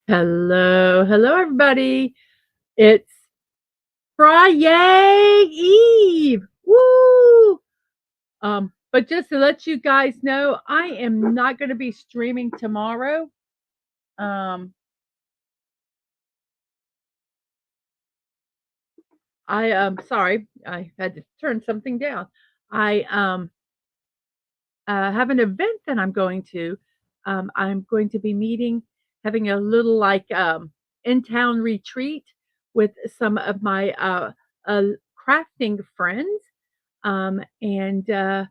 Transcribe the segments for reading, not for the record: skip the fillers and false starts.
Hello, hello, everybody. It's Friday Eve. Woo! But just to let you guys know, I am not going to be streaming tomorrow. Um, sorry, I had to turn something down. I have an event that I'm going to. I'm going to be meeting, having a little in town retreat with some of my uh, crafting friends. And I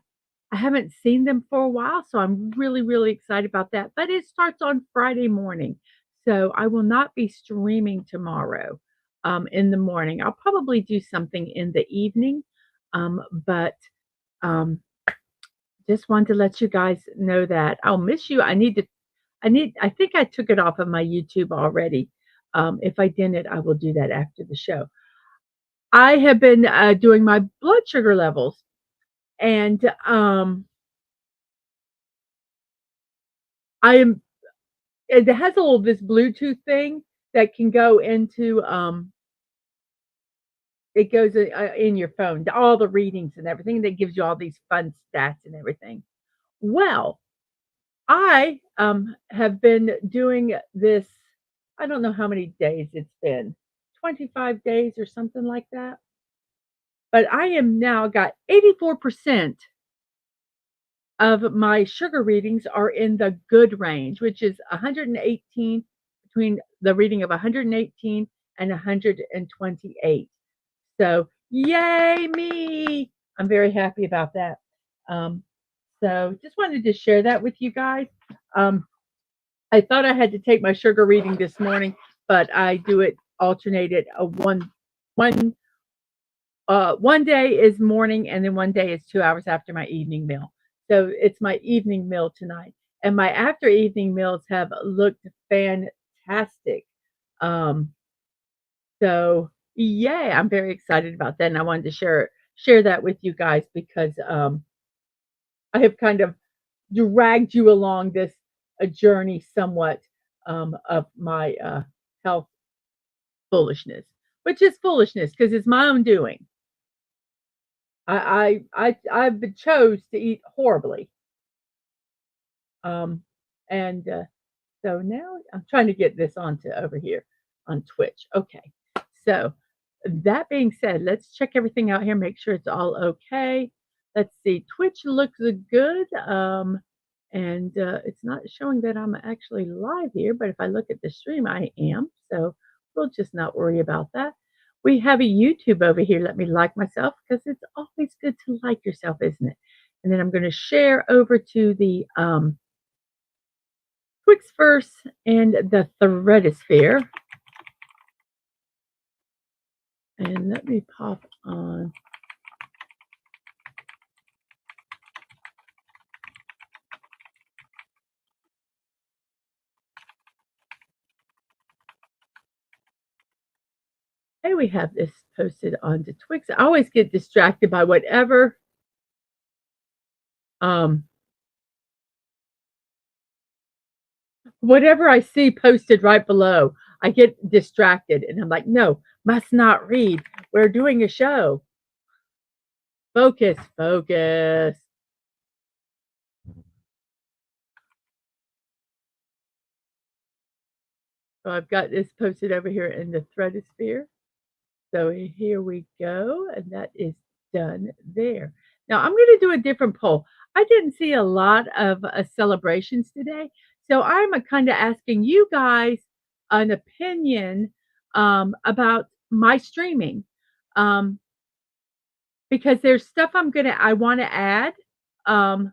haven't seen them for a while, so I'm really, really excited about that. But it starts on Friday morning, so I will not be streaming tomorrow in the morning. I'll probably do something in the evening, but um, just wanted to let you guys know that I'll miss you. I think I took it off of my YouTube already. If I didn't, I will do that after the show. I have been doing my blood sugar levels, and I am. It has a little this Bluetooth thing that can go into. It goes in your phone, all the readings and everything. That gives you all these fun stats and everything. Well, I, have been doing this, I don't know how many days it's been, 25 days or something like that, but I am now got 84% of my sugar readings are in the good range, which is 118, between the reading of 118 and 128. So, yay me! I'm very happy about that. Um, so just wanted to share that with you guys. Um, I thought I had to take my sugar reading this morning, but I do it alternated. One one day is morning, and then one day is 2 hours after my evening meal. So it's my evening meal tonight, and my after evening meals have looked fantastic. Um, so yay, I'm very excited about that, and I wanted to share that with you guys because I have kind of dragged you along this a journey somewhat of my health foolishness, which is foolishness because it's my own doing. I've been chose to eat horribly, um, and so now I'm trying to get this onto over here on Twitch. Okay, so that being said, let's check everything out here, make sure it's all okay. Let's see, Twitch looks good. And it's not showing that I'm actually live here, but if I look at the stream, I am. So we'll just not worry about that. We have a YouTube over here. Let me like myself because it's always good to like yourself, isn't it? And then I'm going to share over to the Twixverse and the Threadosphere. And let me pop on. Hey, we have this posted onto Twix. I always get distracted by um, whatever I see posted right below. I get distracted and I'm like, no, must not read. We're doing a show. Focus, focus. So I've got this posted over here in the Threadosphere. So here we go, and that is done there. Now I'm going to do a different poll. I didn't see a lot of celebrations today, so I'm kind of asking you guys an opinion about my streaming, um, because there's stuff I want to add. Um,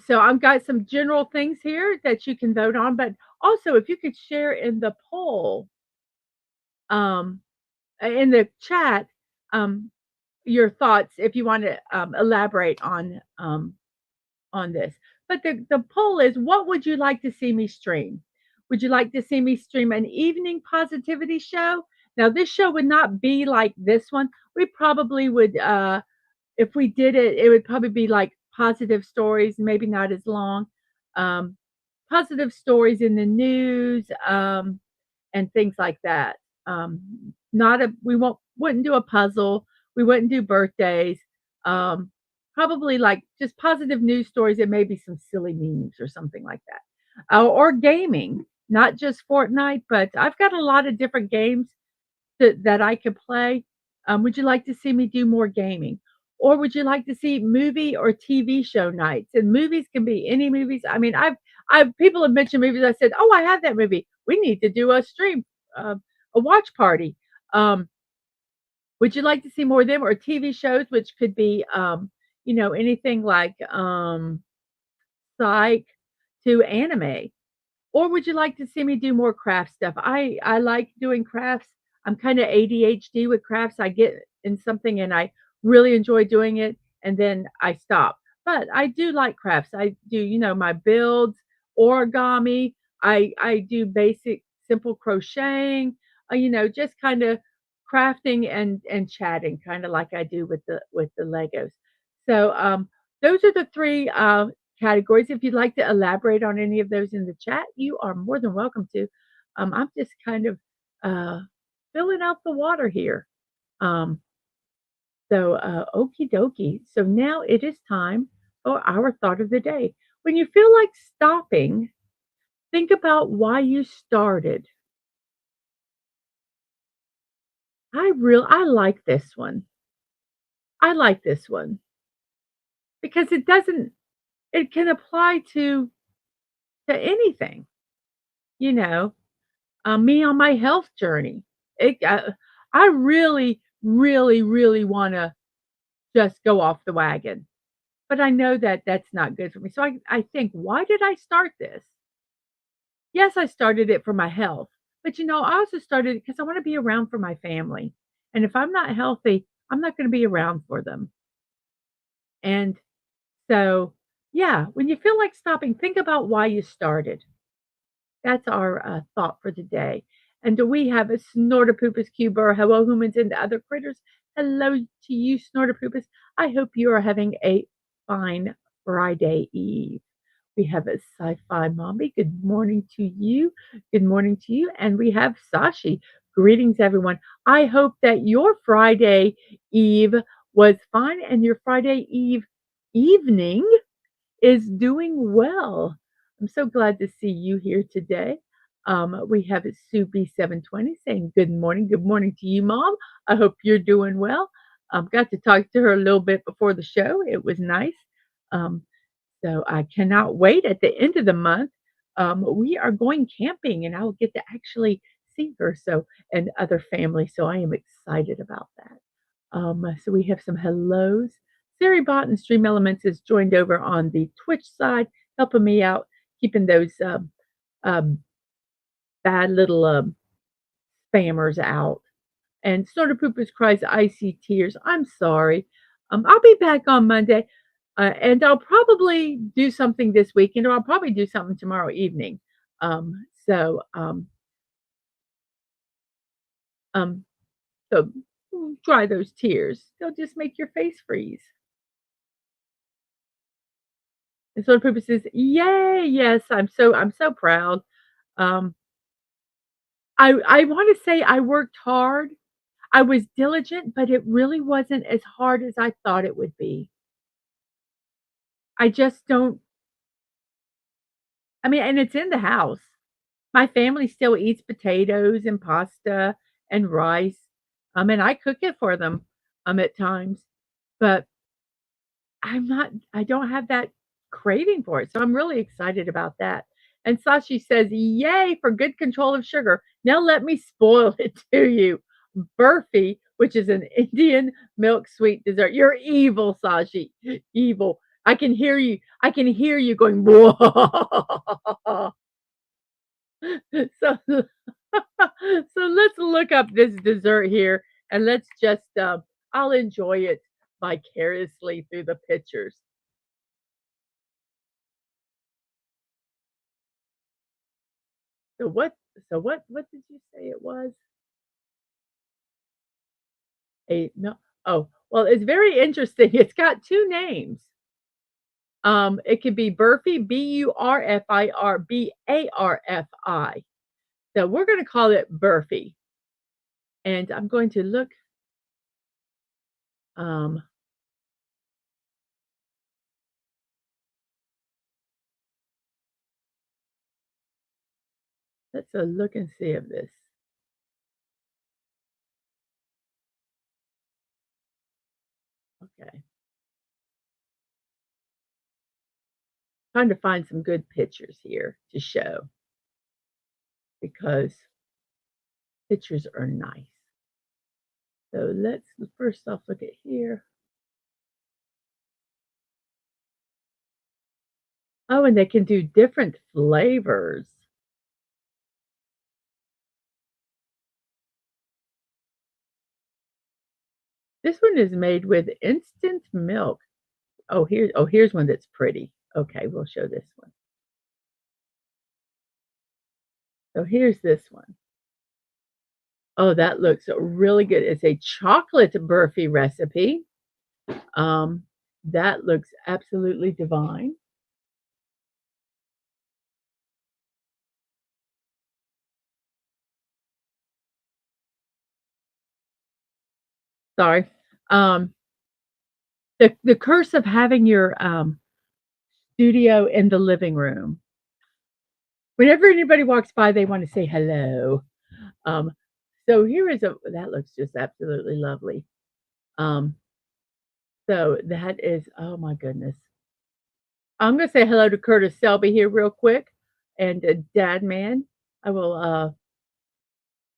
so I've got some general things here that you can vote on, but also if you could share in the poll, um, in the chat, um, your thoughts if you want to elaborate on this. But the poll is, what would you like to see me stream? Would you like to see me stream an evening positivity show? Now, this show would not be like this one. We probably would, if we did it, it would probably be like positive stories, maybe not as long. Um, positive stories in the news, and things like that. Not a we wouldn't do a puzzle, we wouldn't do birthdays, um, probably, like, just positive news stories and maybe some silly memes or something like that. Or gaming, not just Fortnite, but I've got a lot of different games that I could play. Would you like to see me do more gaming? Or would you like to see movie or TV show nights? And movies can be any movies. I mean, I've people have mentioned movies. I said, "Oh, I have that movie. We need to do a stream, uh, a watch party." Um, would you like to see more of them or TV shows, which could be, anything like Psych to anime? Or would you like to see me do more craft stuff? I like doing crafts. I'm kinda ADHD with crafts. I get in something and I really enjoy doing it, and then I stop. But I do like crafts. I do, my builds, origami. I do basic simple crocheting, just kinda crafting and chatting, kinda like I do with the Legos. So, those are the 3, categories. If you'd like to elaborate on any of those in the chat, you are more than welcome to. I'm just kind of uh, filling out the water here. Um, Okie dokie. So now it is time for our thought of the day. When you feel like stopping, think about why you started. I like this one. I like this one because it can apply to anything, you know. Me on my health journey. It I really, really, really wanna just go off the wagon, but I know that that's not good for me. So I think, "Why did I start this?" Yes, I started it for my health, but, I also started it because I wanna be around for my family, and if I'm not healthy, I'm not gonna be around for them, and so, yeah, when you feel like stopping, think about why you started. That's our thought for today. And do we have a Snortopoopus cuber? Hello, humans and other critters. Hello to you, Snortopoopus. I hope you are having a fine Friday Eve. We have a sci-fi mommy. Good morning to you. Good morning to you. And we have Sashi. Greetings, everyone. I hope that your Friday Eve was fine and your Friday Eve evening is doing well. I'm so glad to see you here today. We have Sue B720 saying good morning to you, Mom. I hope you're doing well. Got to talk to her a little bit before the show. It was nice. Um, so I cannot wait at the end of the month. We are going camping and I will get to actually see her and other family. So I am excited about that. So we have some hellos. Saribot and Stream Elements is joined over on the Twitch side, helping me out, keeping those um, bad little spammers out. And Snorter Poopers cries icy tears. I'm sorry. I'll be back on Monday, and I'll probably do something this weekend, or I'll probably do something tomorrow evening. So, um, so dry those tears. They'll just make your face freeze. And so the purpose is, yay, yes, I'm so proud. Um, I want to say I worked hard. I was diligent, but it really wasn't as hard as I thought it would be. I just don't I mean, and it's in the house. My family still eats potatoes and pasta and rice. And I cook it for them at times. But I don't have that craving for it, so I'm really excited about that. And Sashi says, "Yay for good control of sugar. Now let me spoil it to you. Burfi, which is an Indian milk sweet dessert." You're evil, Sashi. Evil. I can hear you. I can hear you going, "Whoa." So so let's look up this dessert here and let's just I'll enjoy it vicariously through the pictures. So what did you say it was? A no Oh, well, it's very interesting. It's got 2 names. It could be Burfi, Burfirbarfi. So we're gonna call it Burfi, and I'm going to look, um, let's look and see of this. Okay, trying to find some good pictures here to show because pictures are nice. So let's first off look at here. Oh, and they can do different flavors. This one is made with instant milk. Here's one that's pretty. Okay, we'll show this one. So here's this one. Oh, that looks really good. It's a chocolate burfi recipe. Um, that looks absolutely divine. Sorry. Um, the curse of having your studio in the living room. Whenever anybody walks by, they want to say hello. Um, so here is a that looks just absolutely lovely. Um, so that is, oh my goodness. I'm gonna say hello to Curtis Selby here real quick, and Dad Man. I will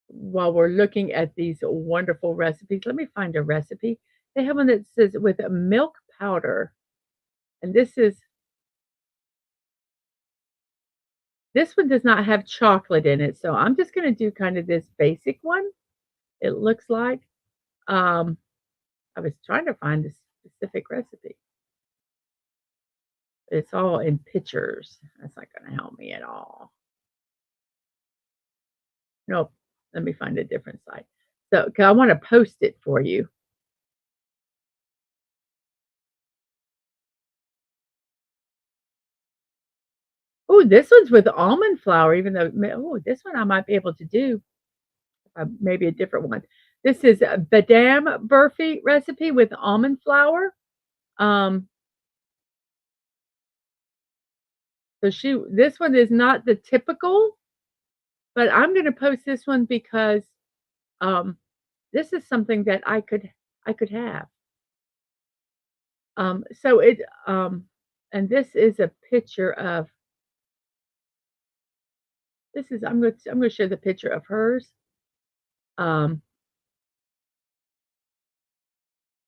while we're looking at these wonderful recipes, let me find a recipe. They have one that says with a milk powder, and this one does not have chocolate in it, so I'm just gonna do kind of this basic one. It looks like. Um, I was trying to find a specific recipe. It's all in pictures. That's not gonna help me at all. Nope. Let me find a different site. So, 'cause I want to post it for you. Oh, this one's with almond flour, even though this one I might be able to do, maybe a different one. This is a Badam Burfi recipe with almond flour. Um, this one is not the typical, but I'm gonna post this one because, um, this is something that I could have. So it, and this is a picture of this is I'm gonna show the picture of hers. Um,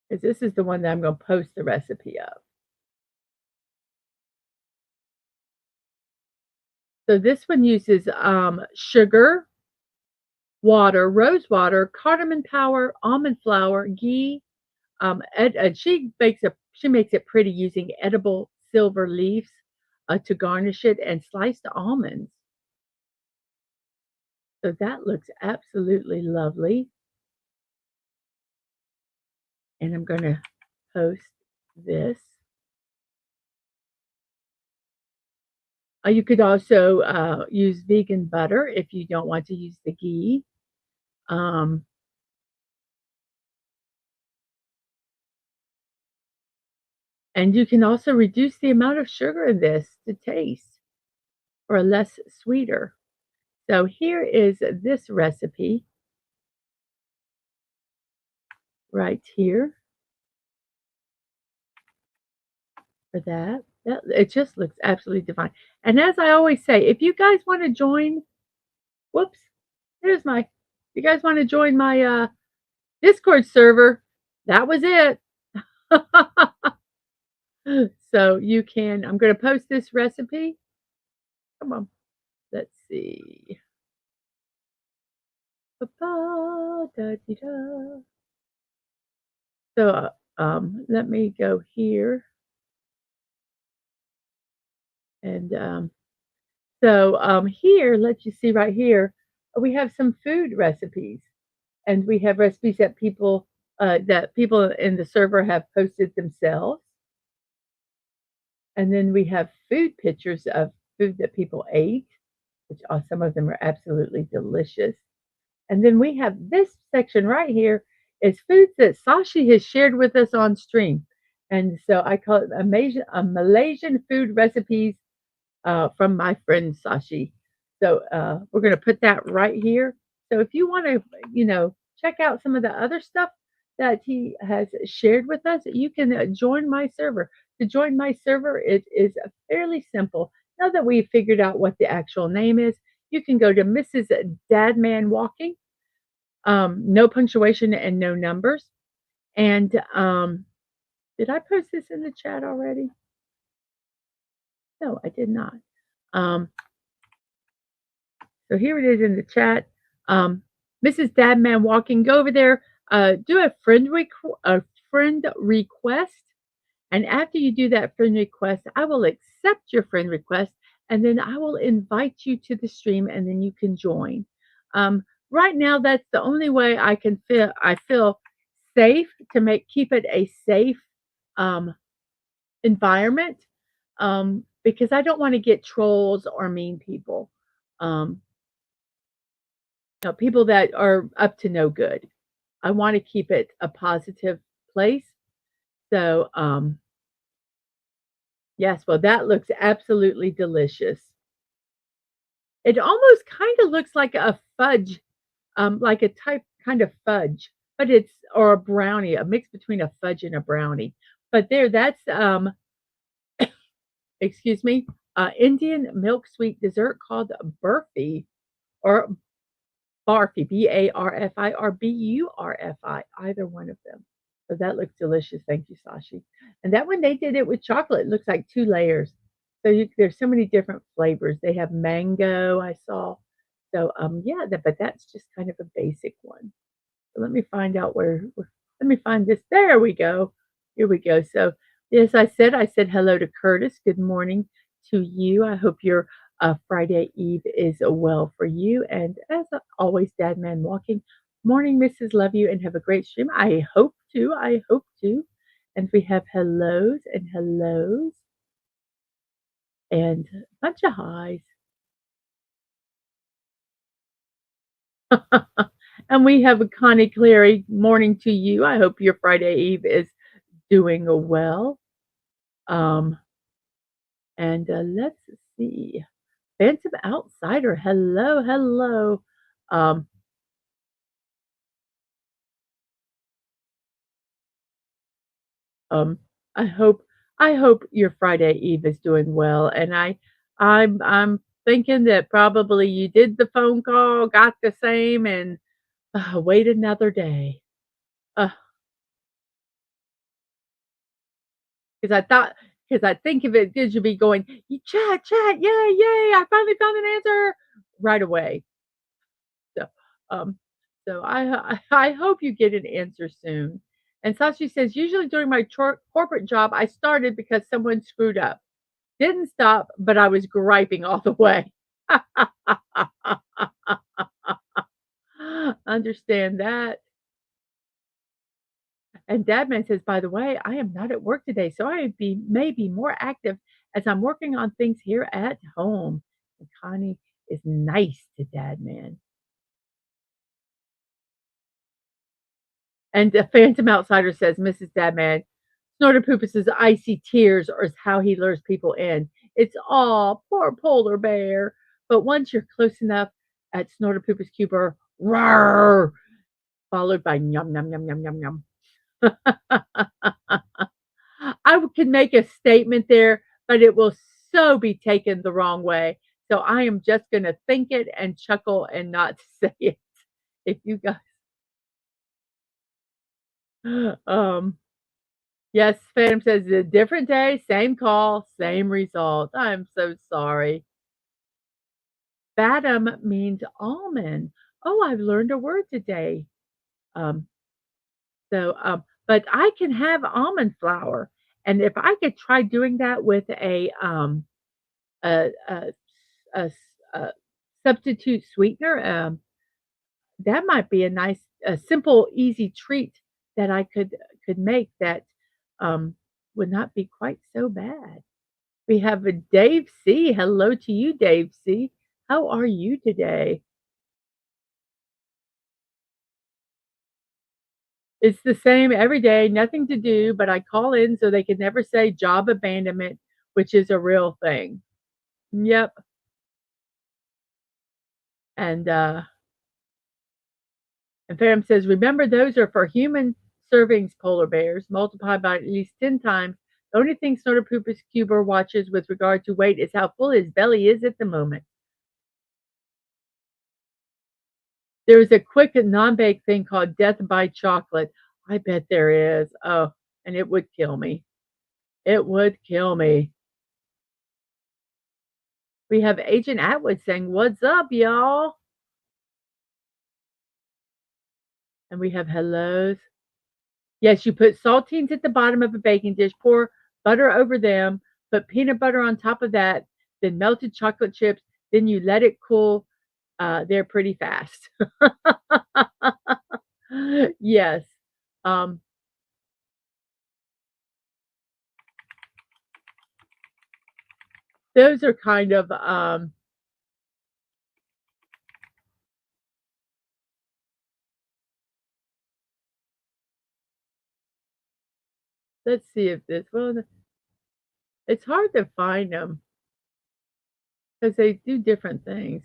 'Cause this is the one that I'm gonna post the recipe of. So this one uses, sugar, water, rose water, cardamom powder, almond flour, ghee, and she makes it pretty using edible silver leaves, to garnish it and sliced almonds. So that looks absolutely lovely, and I'm gonna post this. You could also, use vegan butter if you don't want to use the ghee. Um, and you can also reduce the amount of sugar in this to taste or less sweeter. So here is this recipe right here for that. It just looks absolutely divine. And as I always say, if you guys want to join, whoops, there's my, you guys want to join my Discord server, that was it. So you can, I'm going to post this recipe. Come on, let's see. Ba-ba-da-dee-da. So let me go here and here, let you see right here, we have some food recipes, and we have recipes that people in the server have posted themselves. And then we have food pictures of food that people ate, which some of them are absolutely delicious. And then we have this section right here is foods that Sashi has shared with us on stream. And so I call it Malaysian food recipes from my friend Sashi. So we're going to put that right here. So if you want to, check out some of the other stuff that he has shared with us, you can join my server. To join my server, it is fairly simple. Now that we've figured out what the actual name is, you can go to Mrs. Dadman Walking, no punctuation and no numbers. And did I post this in the chat already? No, I did not. Um, So here it is in the chat. Mrs. Dadman Walking, go over there, do a friend request, and after you do that friend request, I will accept your friend request, and then I will invite you to the stream, and then you can join. Right now, that's the only way I feel safe to keep it a safe um, environment, because I don't want to get trolls or mean people. Um, people that are up to no good. I want to keep it a positive place. So, yes, well, that looks absolutely delicious. It almost kind of looks like a fudge, like a type kind of fudge, but or a brownie, a mix between a fudge and a brownie. But that's excuse me, Indian milk sweet dessert called burfi or barfi, Barfi or Burfi, either one of them. So that looks delicious. Thank you, Sashi. And that one they did it with chocolate. It looks like 2 layers. So there's so many different flavors. They have mango, I saw. So yeah, but that's just kind of a basic one. So let me find out let me find this. There we go. Here we go. So as I said hello to Curtis. Good morning to you. I hope your Friday Eve is well for you. And as always, Dad Man Walking. Morning, Mrs. Love you and have a great stream. I hope to. I hope to. And we have hellos and hellos and a bunch of highs. And we have a Connie Cleary. Morning to you. I hope your Friday Eve is doing well. And let's see. Phantom Outsider. Hello, hello. Um, um, I hope your Friday Eve is doing well. And I'm thinking that probably you did the phone call, got the same, and wait another day. Because because I think if it did, you'd be going, chat, chat, yay, yay, I finally found an answer right away. So, um, so I hope you get an answer soon. And Sashi says, usually during my corporate job, I started because someone screwed up. Didn't stop, but I was griping all the way. Understand that. And Dadman says, by the way, I am not at work today, so may be more active as I'm working on things here at home. And Connie is nice to Dadman. And the Phantom Outsider says, Mrs. Dadman, Snortopoopis's icy tears is how he lures people in. It's all poor polar bear. But once you're close enough at Snortopoopus Cuber, roar, followed by yum, yum, yum, yum, yum, yum. I could make a statement there, but it will so be taken the wrong way. So I am just going to think it and chuckle and not say it. If you guys, um, yes, Phantom says a different day, same call, same result. I'm so sorry. Fatum means almond. Oh, I've learned a word today. Um, but I can have almond flour, and if I could try doing that with a, a, a, a substitute sweetener, that might be a simple, easy treat that I could make that would not be quite so bad. We have a Dave C. Hello to you, Dave C. How are you today? It's the same every day, nothing to do, but I call in so they can never say job abandonment, which is a real thing. Yep. And and Pam says, remember those are for human servings, polar bears, multiplied by at least 10 times. The only thing Snortopoopas Cuber watches with regard to weight is how full his belly is at the moment. There is a quick non-baked thing called death by chocolate. I bet there is. Oh, and it would kill me. It would kill me. We have Agent Atwood saying, "What's up, y'all?" And we have hellos. Yes, you put saltines at the bottom of a baking dish, pour butter over them, put peanut butter on top of that, then melted chocolate chips, then you let it cool. They're pretty fast. Yes. Um, those are kind of let's see if this well, it's hard to find them because they do different things.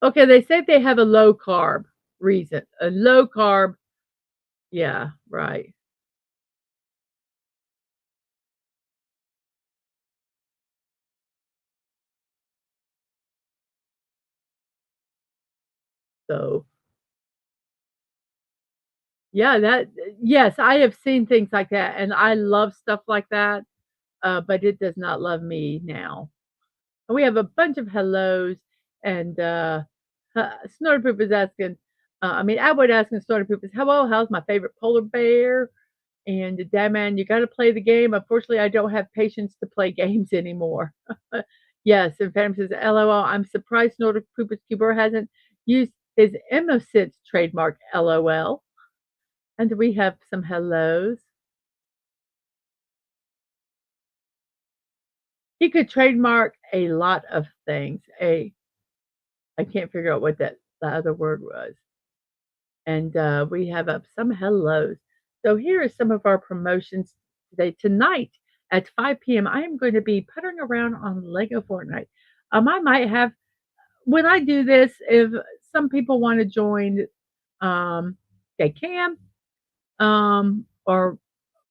Okay, they say they have a low carb reason. A low carb, yeah, right. So, yeah, that yes, I have seen things like that, and I love stuff like that, but it does not love me now. And we have a bunch of hellos, and Snorterpoop is asking, Atwood asking Snorterpoop is, hello, how's my favorite polar bear? And Dad Man, you got to play the game. Unfortunately, I don't have patience to play games anymore. Yes, and Phantom says, LOL, I'm surprised Nordic Poopus Cuber hasn't used his Innocence trademark, LOL. And we have some hellos. He could trademark a lot of things. I can't figure out what the other word was. And we have some hellos. So here are some of our promotions today. Tonight at 5 p.m., I am going to be puttering around on Lego Fortnite. I might have when I do this, if some people want to join, um, they can, or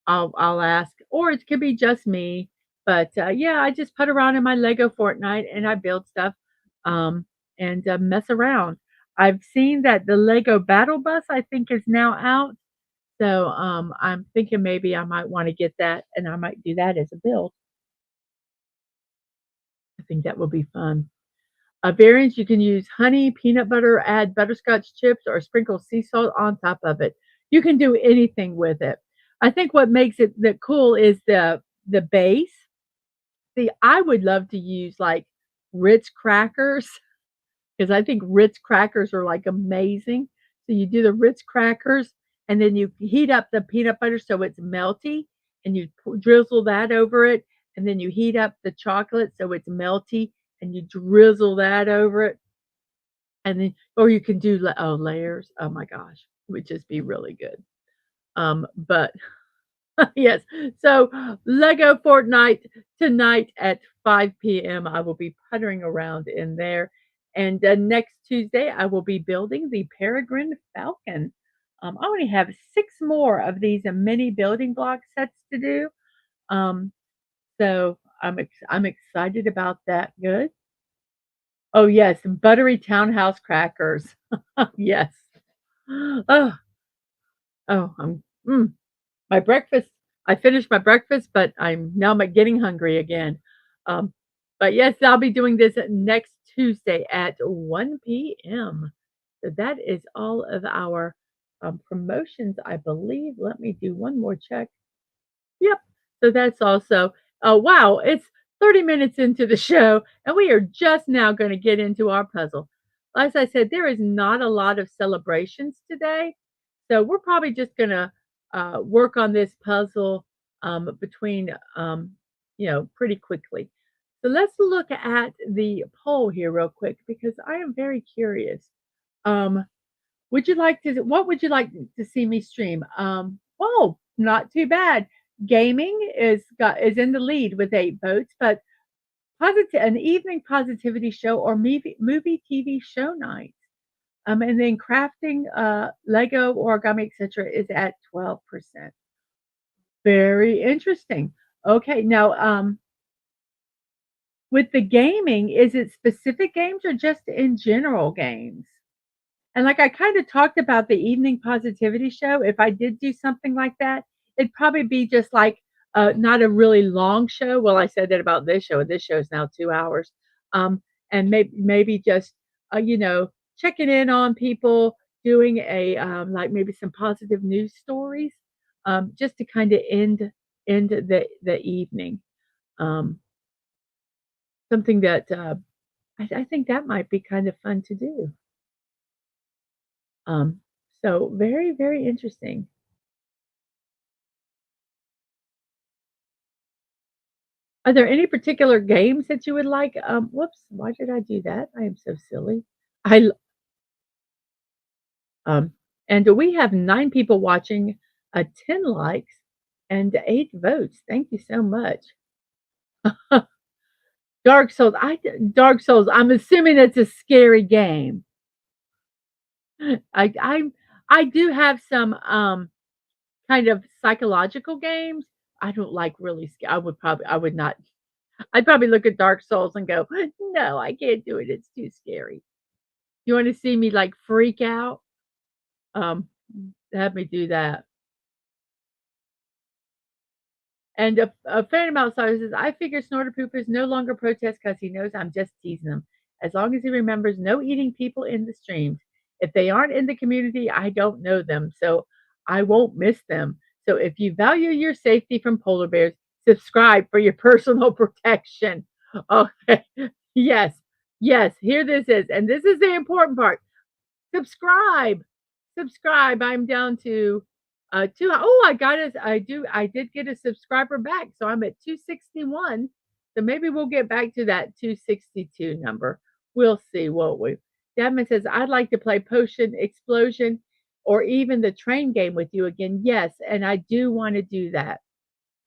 I'll ask, or it could be just me. But yeah, I just put around in my Lego Fortnite and I build stuff, um, and mess around. I've seen that the Lego Battle Bus I think is now out, so I'm thinking maybe I might want to get that, and I might do that as a build. I think that will be fun. Variants, you can use honey, peanut butter, add butterscotch chips, or sprinkle sea salt on top of it. You can do anything with it. I think what makes it the cool is the base. See, I would love to use like Ritz crackers because I think Ritz crackers are like amazing. So you do the Ritz crackers and then you heat up the peanut butter so it's melty and you drizzle that over it. And then you heat up the chocolate so it's melty and you drizzle that over it. And then, or you can do layers. Oh my gosh, it would just be really good. But yes. So Lego Fortnite tonight at 5 p.m. I will be puttering around in there. And next Tuesday, I will be building the Peregrine Falcon. I only have 6 more of these mini building block sets to do. Um, so I'm excited about that. Good. Oh yes, buttery townhouse crackers. Yes. Oh, I'm my breakfast I finished my breakfast, but I'm getting hungry again. Um, but yes, I'll be doing this next Tuesday at 1 p.m. So that is all of our promotions, I believe. Let me do one more check. Yep. So that's also, oh, wow, it's 30 minutes into the show, and we are just now going to get into our puzzle. As I said, there is not a lot of celebrations today. So we're probably just going to work on this puzzle between, pretty quickly. So let's look at the poll here real quick because I am very curious. Um, what would you like to see me stream? Not too bad. Gaming is in the lead with 8 votes, but an evening positivity show or movie TV show night. And then crafting, Lego, origami, etc., is at 12%. Very interesting. Okay, now, with the gaming, is it specific games or just in general games? And like I kind of talked about the evening positivity show, if I did do something like that, it'd probably be just like not a really long show. Well, I said that about this show, and this show is now 2 hours. And maybe just checking in on people, doing a like maybe some positive news stories, just to kind of end the evening. Um, something that I think that might be kind of fun to do. Um, so very, very interesting. Are there any particular games that you would like? Whoops, why did I do that? I am so silly. I l and we have 9 people watching, 10 likes, and 8 votes. Thank you so much. Dark Souls, I'm assuming it's a scary game. I I I do have some, kind of psychological games. I don't like really sca I would not I'd probably look at Dark Souls and go, "No, I can't do it, it's too scary." You wanna see me, like, freak out? Um, have me do that. And a Phantom Outsider says, "I figure Snorter Poopers no longer protest because he knows I'm just teasing him. As long as he remembers no eating people in the streams. If they aren't in the community, I don't know them, so I won't miss them. So if you value your safety from polar bears, subscribe for your personal protection." Okay. Yes. Yes, here this is, and this is the important part. Subscribe. Subscribe. I'm down to, 2 oh, I did get a subscriber back, so I'm at 261. So maybe we'll get back to that 262 number. We'll see, won't we? Devin says, "I'd like to play Potion Explosion or even the train game with you again." Yes, and I do wanna do that.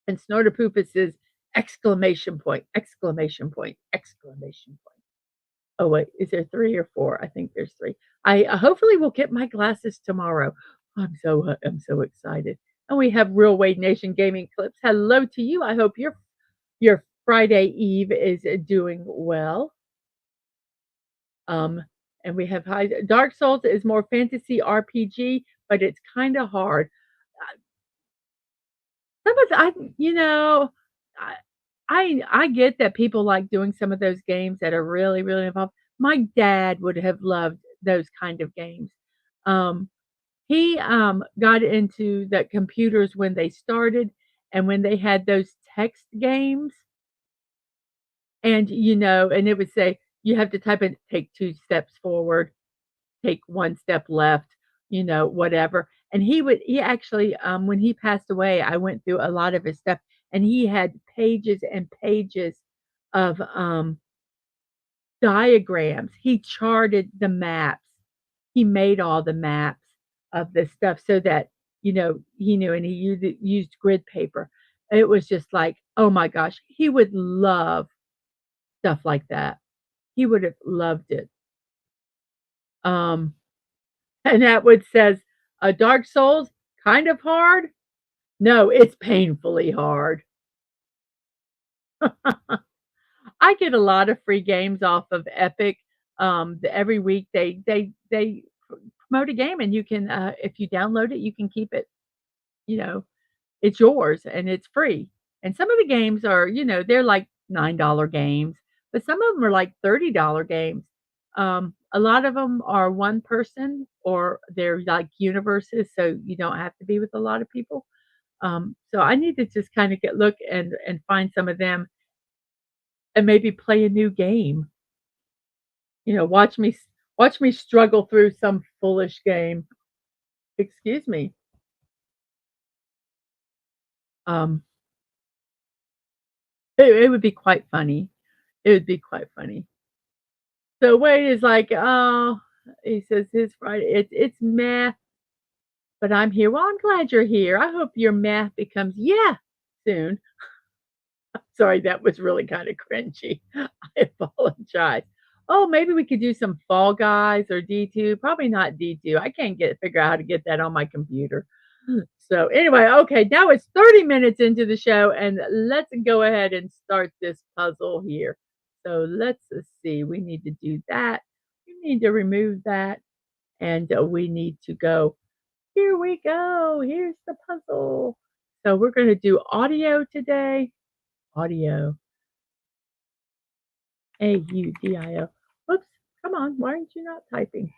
And Snorterpoopus says, exclamation point, exclamation point, exclamation point. Oh, wait, is there 3 or 4? I think there's 3. I hopefully will get my glasses tomorrow. I'm so excited. And we have Real Wade Nation Gaming Clips. Hello to you. I hope your Friday Eve is doing well. Um, and we have Dark Souls is more fantasy RPG, but it's kind of hard. Some of the I I get that people like doing some of those games that are really, really involved. My dad would have loved those kind of games. Um, he, got into the computers when they started and when they had those text games, and, and it would say, you have to type in, "Take 2 steps forward, take 1 step left," whatever. And he actually, when he passed away, I went through a lot of his stuff, and he had pages and pages of, diagrams. He charted the maps. He made all the maps of this stuff so that, he knew, and he used grid paper. It was just like, oh my gosh, he would love stuff like that. He would have loved it. Um, and Atwood says, Dark Souls, kind of hard? No, it's painfully hard. I get a lot of free games off of Epic. Every week they promote a game, and you can, if you download it, you can keep it. You know, it's yours and it's free. And some of the games are, they're like $9 games, but some of them are like $30 games. A lot of them are one person or they're like universes, so you don't have to be with a lot of people. So I need to just kind of look and find some of them and maybe play a new game. Watch me struggle through some foolish game. Excuse me. Um, it would be quite funny. It would be quite funny. So Wade is like, "Oh," he says, "his Friday, it's math, but I'm here." "Well, I'm glad you're here. I hope your math becomes yeah soon." Sorry, that was really kinda cringy. I apologize. Oh, maybe we could do some Fall Guys or D2. Probably not D2. I can't figure out how to get that on my computer. So, anyway, okay, now it's 30 minutes into the show, and let's go ahead and start this puzzle here. So, let's see. We need to do that. We need to remove that, and, we need to go, "Here we go. Here's the puzzle." So, we're gonna do audio today. Audio. AUDIO. Whoops, come on, why aren't you not typing?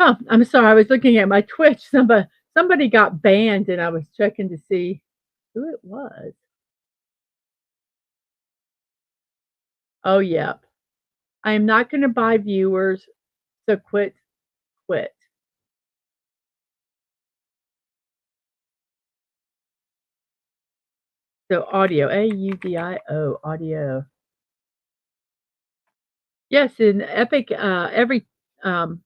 Oh, I'm sorry, I was looking at my Twitch. Somebody got banned, and I was checking to see who it was. Oh, yep. I am not gonna buy viewers, so quit. So audio, AUDIO, audio. Yes, in Epic, um,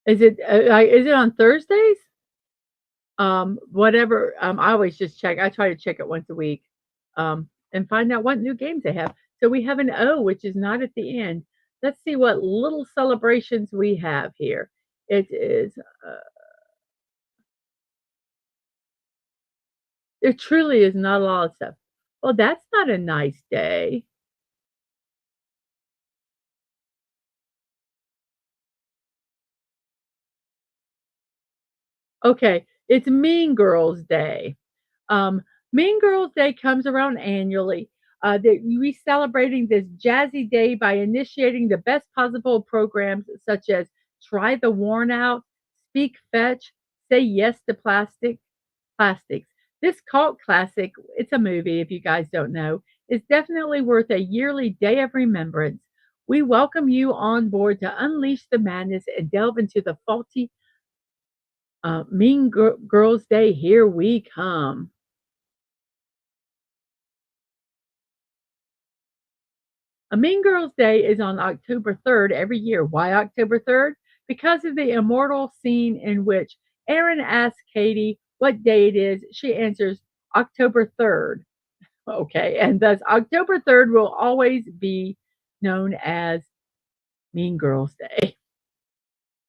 is it on Thursdays? Whatever, I always just check. I try to check it once a week, and find out what new games they have. So we have an O, which is not at the end. Let's see what little celebrations we have here. It is, there truly is not a lot of stuff. Well, that's not a nice day. Okay, it's Mean Girls Day. Um, Mean Girls Day comes around annually. That we celebrating this jazzy day by initiating the best possible programs such as Try the Worn Out, Speak Fetch, Say Yes to Plastics. This cult classic, it's a movie if you guys don't know, is definitely worth a yearly day of remembrance. We welcome you on board to unleash the madness and delve into the faulty Girls Day. Here we come. A Mean Girls Day is on October 3rd every year. Why October 3rd? Because of the immortal scene in which Aaron asks Katie what day it is. She answers October 3rd. Okay, and thus October 3rd will always be known as Mean Girls Day.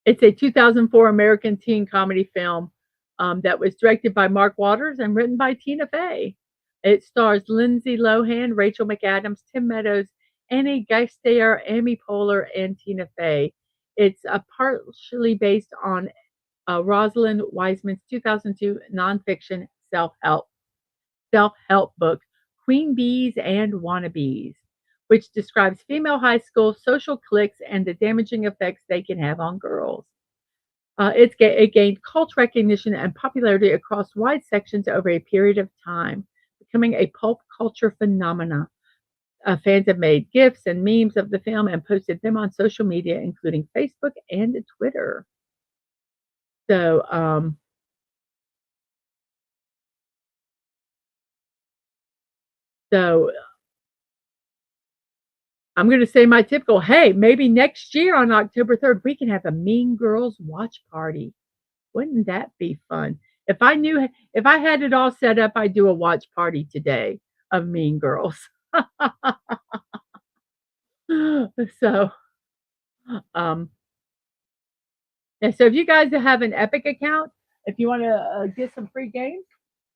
It's a 2004 American teen comedy film that was directed by Mark Waters and written by Tina Fey. It stars Lindsay Lohan, Rachel McAdams, Tim Meadows, Annie Geisler, Amy Poehler, and Tina Fey. It's partially based on Rosalind Wiseman's 2002 nonfiction self-help book, Queen Bees and Wannabes, which describes female high school social cliques and the damaging effects they can have on girls. It gained cult recognition and popularity across wide sections over a period of time, becoming a pulp culture phenomena. Fans have made GIFs and memes of the film and posted them on social media, including Facebook and Twitter. So, so I'm going to say my typical, hey, maybe next year on October 3rd, we can have a Mean Girls watch party. Wouldn't that be fun? If I had it all set up, I'd do a watch party today of Mean Girls. So, um, and so if you guys have an Epic account, if you want to get some free games,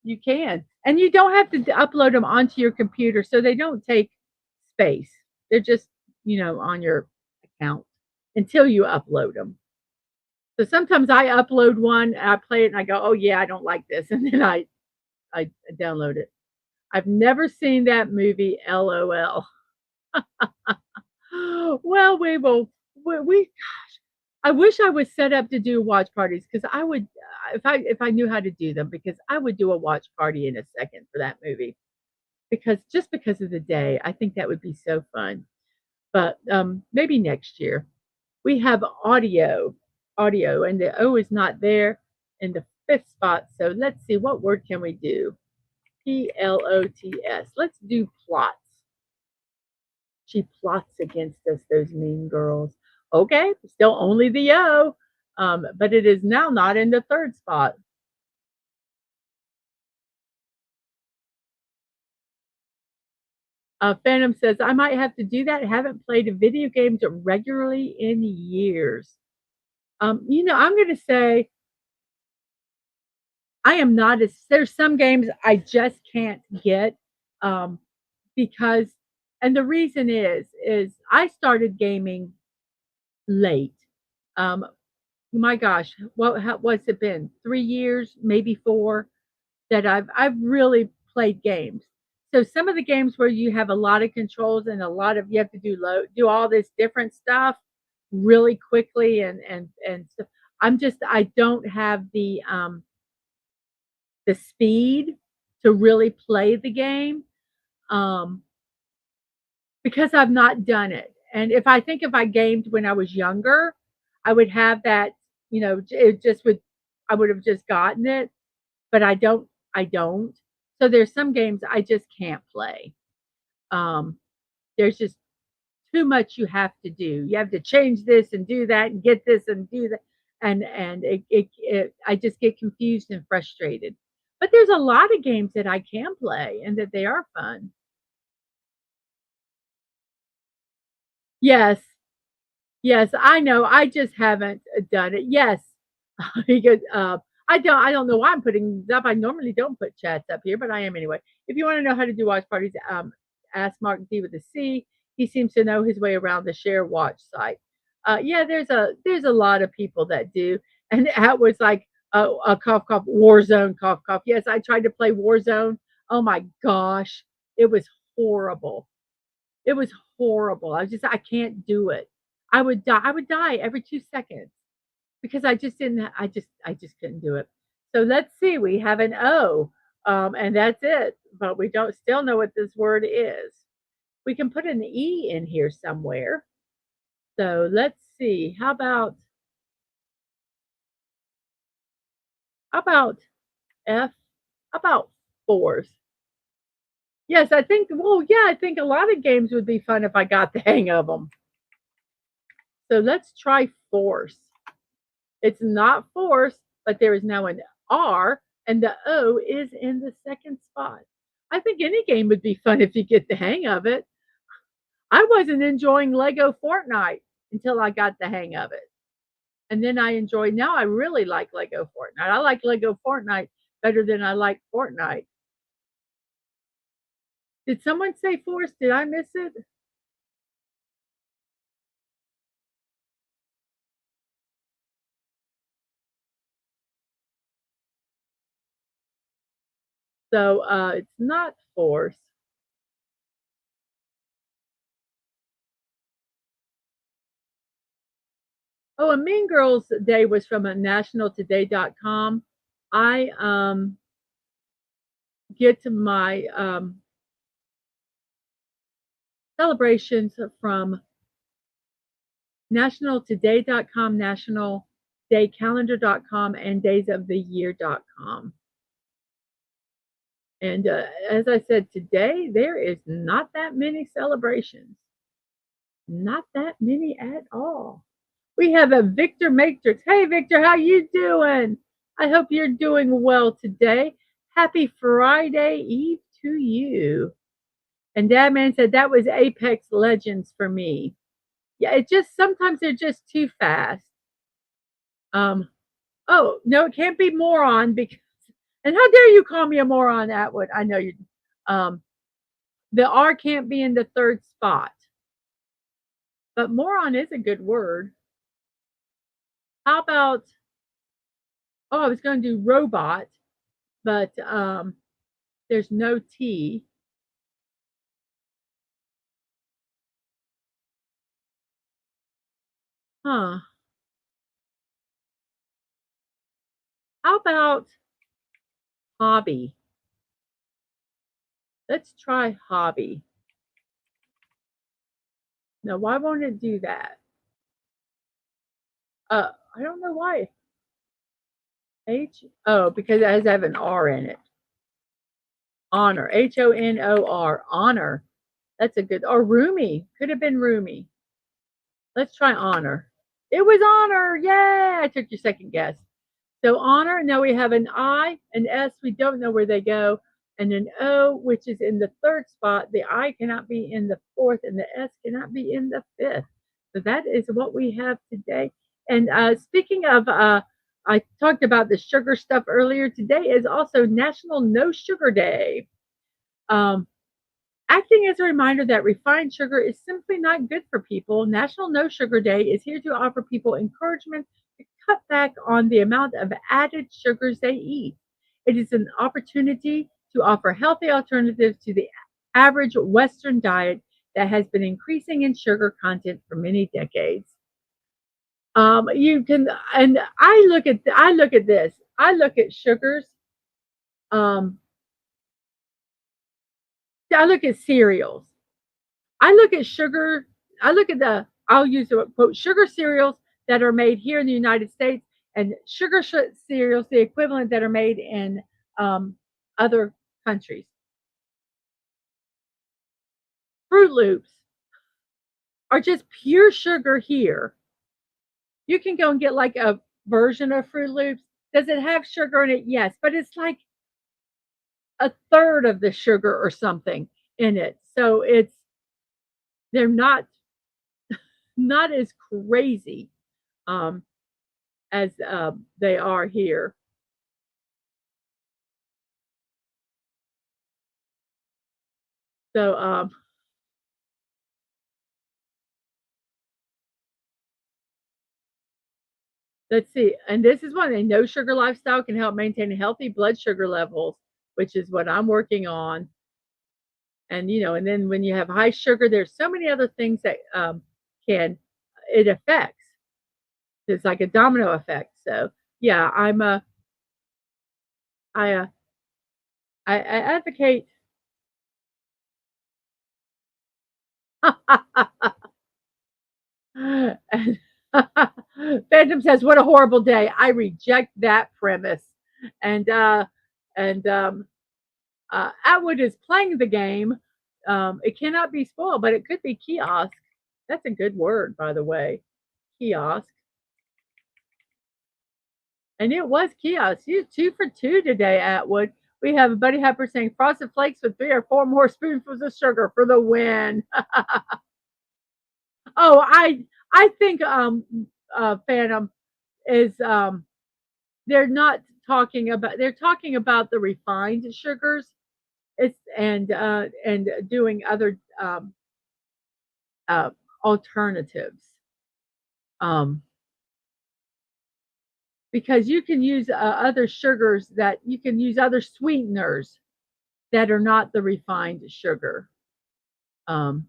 you can. And you don't have to upload them onto your computer, so they don't take space. They're just, on your account until you upload them. So sometimes I upload one, and I play it, and I go, "Oh yeah, I don't like this," and then I download it. I've never seen that movie. LOL. Well, we will. We I wish I was set up to do watch parties because I would, if I knew how to do them, because I would do a watch party in a second for that movie. Because just because of the day, I think that would be so fun. But maybe next year. We have audio, and the O is not there in the fifth spot. So let's see, what word can we do? Plots. Let's do plots. She plots against us, those mean girls. Okay, still only the O, but it is now not in the third spot. Phantom says, I might have to do that. Haven't played video games regularly in years. I'm going to say I am not as, there's some games I just can't get um, because, and the reason is I started gaming late. Um, my gosh, what's it been? 3 years, maybe four, that I've really played games. So some of the games where you have a lot of controls and a lot of, you have to do all this different stuff really quickly, and stuff. I don't have the speed to really play the game um, because I've not done it. And if I gamed when I was younger, I would have that. It just would. I would have just gotten it, but I don't. I don't. So there's some games I just can't play. Um, there's just too much you have to do. You have to change this and do that and get this and do that, and I just get confused and frustrated. But there's a lot of games that I can play and that they are fun. Yes, yes, I know. I just haven't done it. Yes, because I don't know why I'm putting these up. I normally don't put chats up here, but I am anyway. If you want to know how to do watch parties, ask Mark D with a C. He seems to know his way around the share watch site. Yeah, there's a lot of people that do, and that was like a cough cough Warzone cough cough. Yes, I tried to play Warzone. Oh my gosh, it was horrible. It was horrible. I can't do it. I would die. I would die every 2 seconds because I just didn't. I just couldn't do it. So let's see. We have an O, and that's it. But we don't still know what this word is. We can put an E in here somewhere. So let's see. How about F? How about force? Yes, I think. Well, yeah, I think a lot of games would be fun if I got the hang of them. So let's try force. It's not force, but there is now an R, and the O is in the second spot. I think any game would be fun if you get the hang of it. I wasn't enjoying Lego Fortnite until I got the hang of it. And then now I really like Lego Fortnite. I like Lego Fortnite better than I like Fortnite. Did someone say force? Did I miss it? So it's not force. Oh, a Mean Girls Day was from a nationaltoday.com. I get my celebrations from nationaltoday.com, nationaldaycalendar.com, and daysoftheyear.com. And as I said today, there is not that many celebrations. Not that many at all. We have a Victor Matrix. Hey, Victor, how you doing? I hope you're doing well today. Happy Friday Eve to you. And Dadman said that was Apex Legends for me. Yeah, it just sometimes they're just too fast. Um, oh no, it can't be moron because. And how dare you call me a moron, Atwood? I know you. Um, the R can't be in the third spot, but moron is a good word. How about? Oh, I was going to do robot, but there's no T. Huh? How about hobby? Let's try hobby. Now, why won't it do that? I don't know why. Oh, because it has to have an R in it. Honor. HONOR. Honor. That's a good, or roomy. Could have been roomy. Let's try honor. It was honor. Yay! I took your second guess. So honor. Now we have an I, an S. We don't know where they go, and an O, which is in the third spot. The I cannot be in the fourth, and the S cannot be in the fifth. So that is what we have today. And speaking of, I talked about the sugar stuff earlier. Today is also National No Sugar Day. Um, Acting as a reminder that refined sugar is simply not good for people, National No Sugar Day is here to offer people encouragement to cut back on the amount of added sugars they eat. It is an opportunity to offer healthy alternatives to the average Western diet that has been increasing in sugar content for many decades. You can, and I look at this. I look at sugars. Um, I look at cereals. I look at sugar. I look at the. I'll use the quote sugar cereals that are made here in the United States, and cereals, the equivalent that are made in um, other countries. Fruit Loops are just pure sugar here. You can go and get like a version of Fruit Loops. Does it have sugar in it? Yes, but it's like a third of the sugar or something in it. So they're not as crazy um, as they are here. So let's see. And this is one, a no sugar lifestyle can help maintain healthy blood sugar levels, which is what I'm working on. And and then when you have high sugar, there's so many other things that can it affects. It's like a domino effect. So yeah, I uh, I advocate. And Phantom says, "What a horrible day! I reject that premise." And Atwood is playing the game. It cannot be spoiled, but it could be kiosk. That's a good word, by the way. Kiosk. And it was kiosk. You 2 for 2 today, Atwood. We have a Buddy Hepper saying frosted flakes with 3 or 4 more spoonfuls of sugar for the win. Oh, I think Phantom is they're talking about the refined sugars. It's and doing other uh, alternatives. Um, because you can use other sugars that you can use other sweeteners that are not the refined sugar. Um,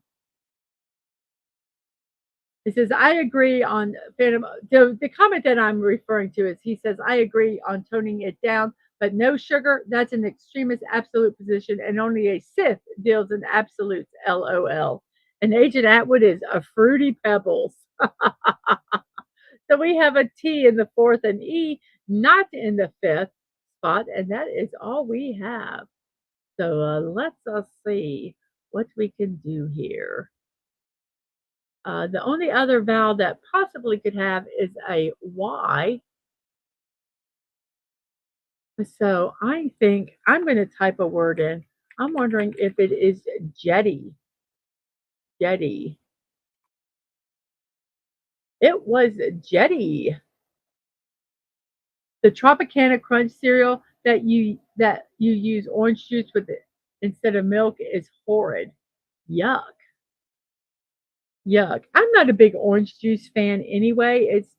he says, I agree on Phantom. The comment that I'm referring to is he says, I agree on toning it down, but no sugar, that's an extremist absolute position, and only a Sith deals in absolutes. LOL. And Agent Atwood is a fruity pebbles. So we have a T in the fourth and E not in the fifth spot, and that is all we have. So let's see what we can do here. The only other vowel that possibly could have is a Y. So I think I'm going to type a word in. I'm wondering if it is jetty. Jetty. It was jetty. The Tropicana Crunch cereal that you use orange juice with it instead of milk is horrid. Yuck. Yuck. I'm not a big orange juice fan anyway. It's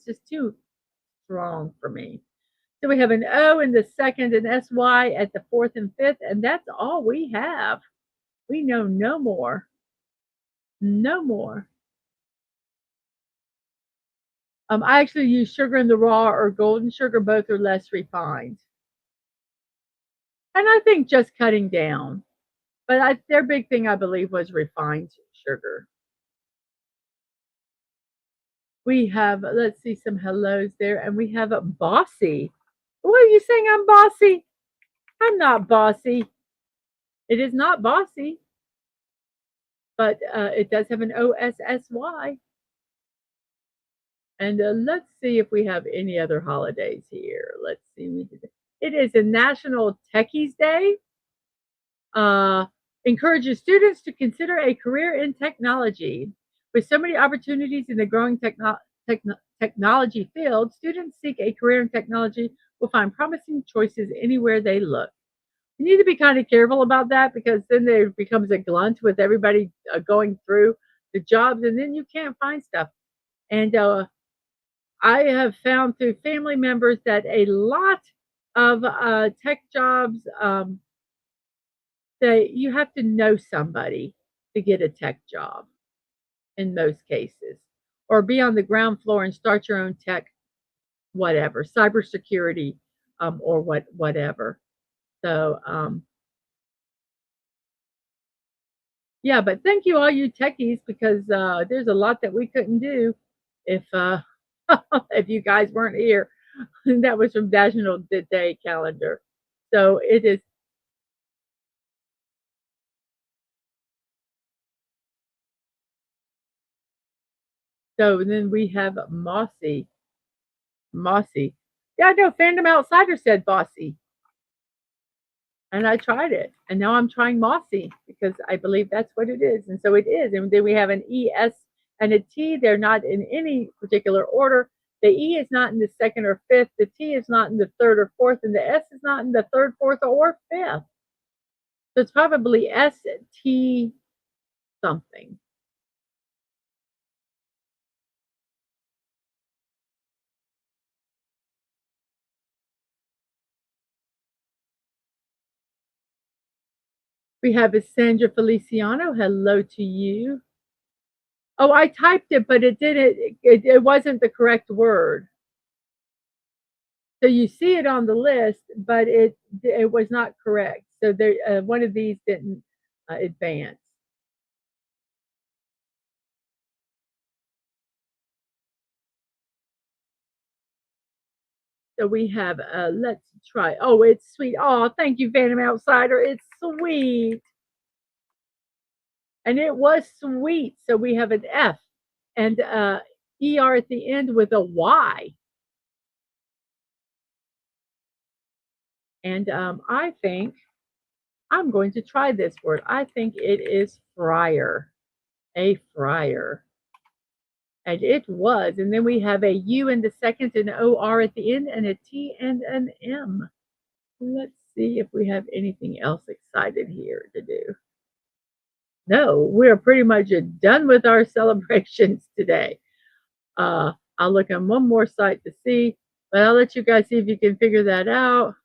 just too strong for me. So we have an O in the second and SY at the fourth and fifth, and that's all we have. We know no more. No more. I actually use sugar in the raw or golden sugar, both are less refined. And I think just cutting down. But their big thing, I believe, was refined sugar. We have, let's see, some hellos there, and we have a bossy. What are you saying? I'm bossy? I'm not bossy. It is not bossy, but it does have an OSSY. And let's see if we have any other holidays here. Let's see. It is a National Techies Day. Uh, Encourages students to consider a career in technology. With so many opportunities in the growing technology field, students seek a career in technology will find promising choices anywhere they look. You need to be kind of careful about that because then there becomes a glut with everybody going through the jobs, and then you can't find stuff. And I have found through family members that a lot of tech jobs, that you have to know somebody to get a tech job in most cases, or be on the ground floor and start your own tech, whatever, cybersecurity, or whatever. So, yeah, but thank you all you techies because there's a lot that we couldn't do if if you guys weren't here. That was from National Day Calendar. So it is. So then we have Mossy. Mossy. Yeah, no, Fandom Outsider said Bossy. And I tried it. And now I'm trying Mossy because I believe that's what it is. And so it is. And then we have an ES and a T. They're not in any particular order. The E is not in the second or fifth. The T is not in the third or fourth. And the S is not in the third, fourth, or fifth. So it's probably ST something. We have a Sandra Feliciano. Hello to you. Oh, I typed it, but it didn't. It wasn't the correct word. So you see it on the list, but it was not correct. So there, one of these didn't advance. So we have, let's try. Oh, it's sweet. Oh, thank you, Phantom Outsider. It's sweet. And it was sweet. So we have an F and ER at the end with a Y. And I think I'm going to try this word. I think it is fryer. A fryer. And it was. And then we have a U in the second, an OR at the end, and a T and an M. Let's see if we have anything else excited here to do. No, we're pretty much done with our celebrations today. I'll look on one more site to see, but I'll let you guys see if you can figure that out.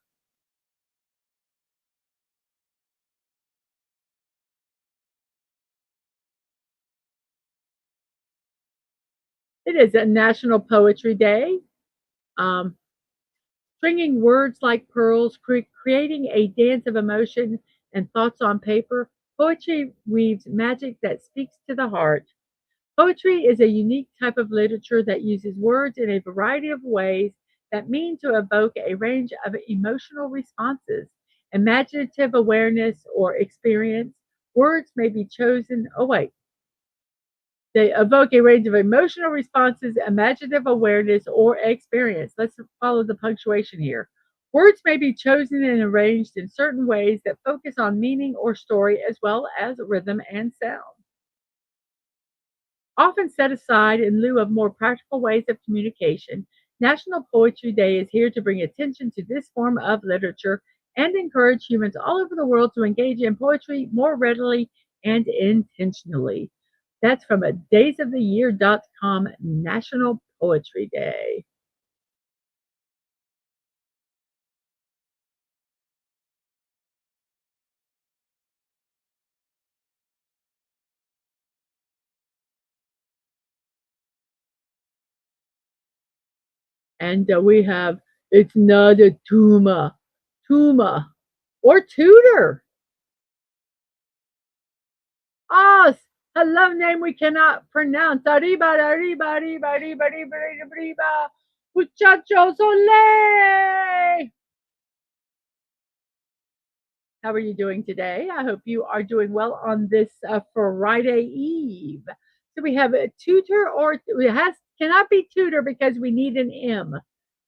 It is a National Poetry Day. Um, Stringing words like pearls, creating a dance of emotion and thoughts on paper, poetry weaves magic that speaks to the heart. Poetry is a unique type of literature that uses words in a variety of ways that mean to evoke a range of emotional responses, imaginative awareness, or experience. Words may be chosen. Oh, wait. They evoke a range of emotional responses, imaginative awareness, or experience. Let's follow the punctuation here. Words may be chosen and arranged in certain ways that focus on meaning or story as well as rhythm and sound. Often set aside in lieu of more practical ways of communication, National Poetry Day is here to bring attention to this form of literature and encourage humans all over the world to engage in poetry more readily and intentionally. That's from a daysoftheyear.com National Poetry Day. And we have it's not a tumor, tumor, or tutor. Ah, hello name we cannot pronounce. Arriba, arriba, arriba, arriba, arriba, arriba, arriba. Muchachos, ole! How are you doing today? I hope you are doing well on this Friday Eve. So we have a tutor, or it has cannot be tutor because we need an M.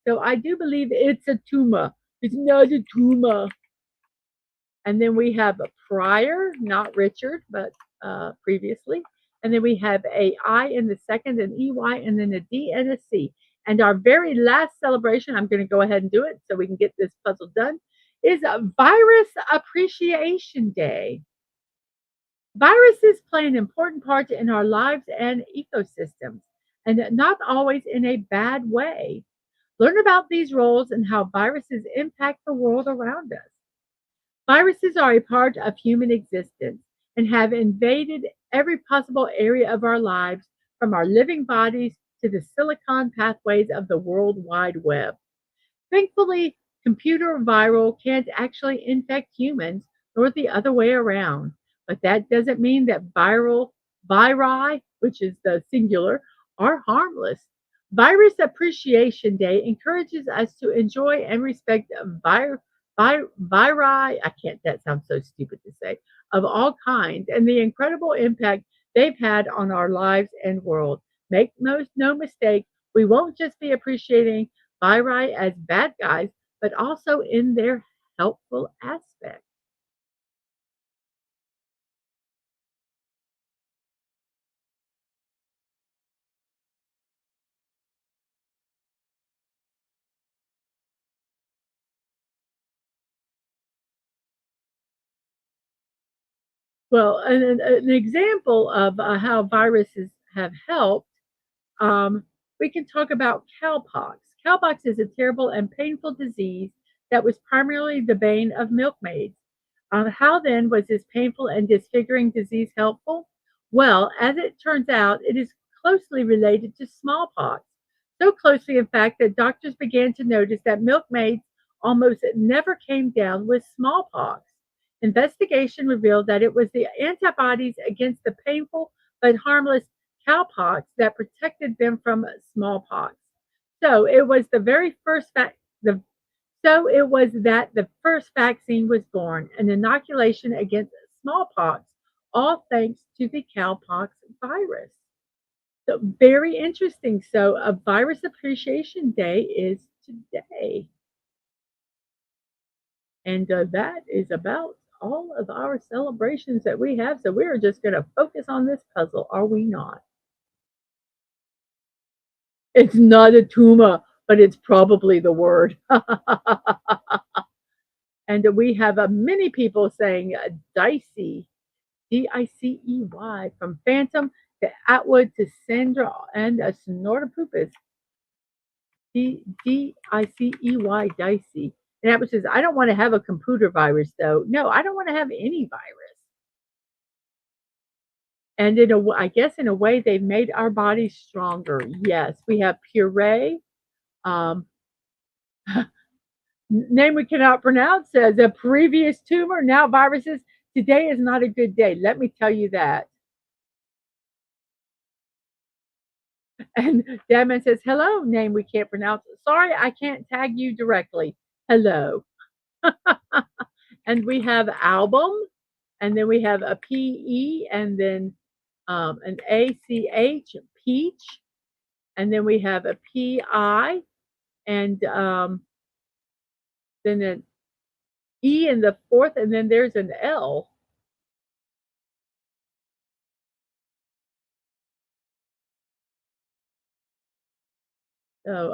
So I do believe it's a tumor. It's not a tumor. And then we have a prior, not Richard, but previously. And then we have a I in the second, an EY, and then a D and a C. And our very last celebration, I'm going to go ahead and do it so we can get this puzzle done, is a Virus Appreciation Day. Viruses play an important part in our lives and ecosystems, and not always in a bad way. Learn about these roles and how viruses impact the world around us. Viruses are a part of human existence and have invaded every possible area of our lives, from our living bodies to the silicon pathways of the World Wide Web. Thankfully, computer viral can't actually infect humans nor the other way around. But that doesn't mean that viri, which is the singular, are harmless. Virus Appreciation Day encourages us to enjoy and respect viri, I can't, that sounds so stupid to say, of all kinds, and the incredible impact they've had on our lives and world. Make no mistake, we won't just be appreciating viri as bad guys, but also in their helpful aspect. Well, an example of how viruses have helped, um, we can talk about cowpox. Cowpox is a terrible and painful disease that was primarily the bane of milkmaids. How then was this painful and disfiguring disease helpful? Well, as it turns out, it is closely related to smallpox. So closely, in fact, that doctors began to notice that milkmaids almost never came down with smallpox. Investigation revealed that it was the antibodies against the painful but harmless cowpox that protected them from smallpox. So it was the very first fact. So it was that the first vaccine was born, an inoculation against smallpox, all thanks to the cowpox virus. So very interesting. So a Virus Appreciation Day is today, and that is about all of our celebrations that we have. So we're just going to focus on this puzzle, are we not? It's not a tumor, but it's probably the word. And we have many people saying dicey, Dicey, from Phantom to Atwood to Sandra and Snortopupus, Dicey, dicey. And Atwood says, I don't want to have a computer virus though. No, I don't want to have any virus. And I guess in a way, they've made our bodies stronger. Yes, we have puree. Um, Name we cannot pronounce says a previous tumor, now viruses. Today is not a good day. Let me tell you that. And Dadman says, hello, name we can't pronounce. Sorry, I can't tag you directly. Hello. And we have album, and then we have a PE, and then an ACH, peach, and then we have a PI, and then an E in the fourth, and then there's an L. So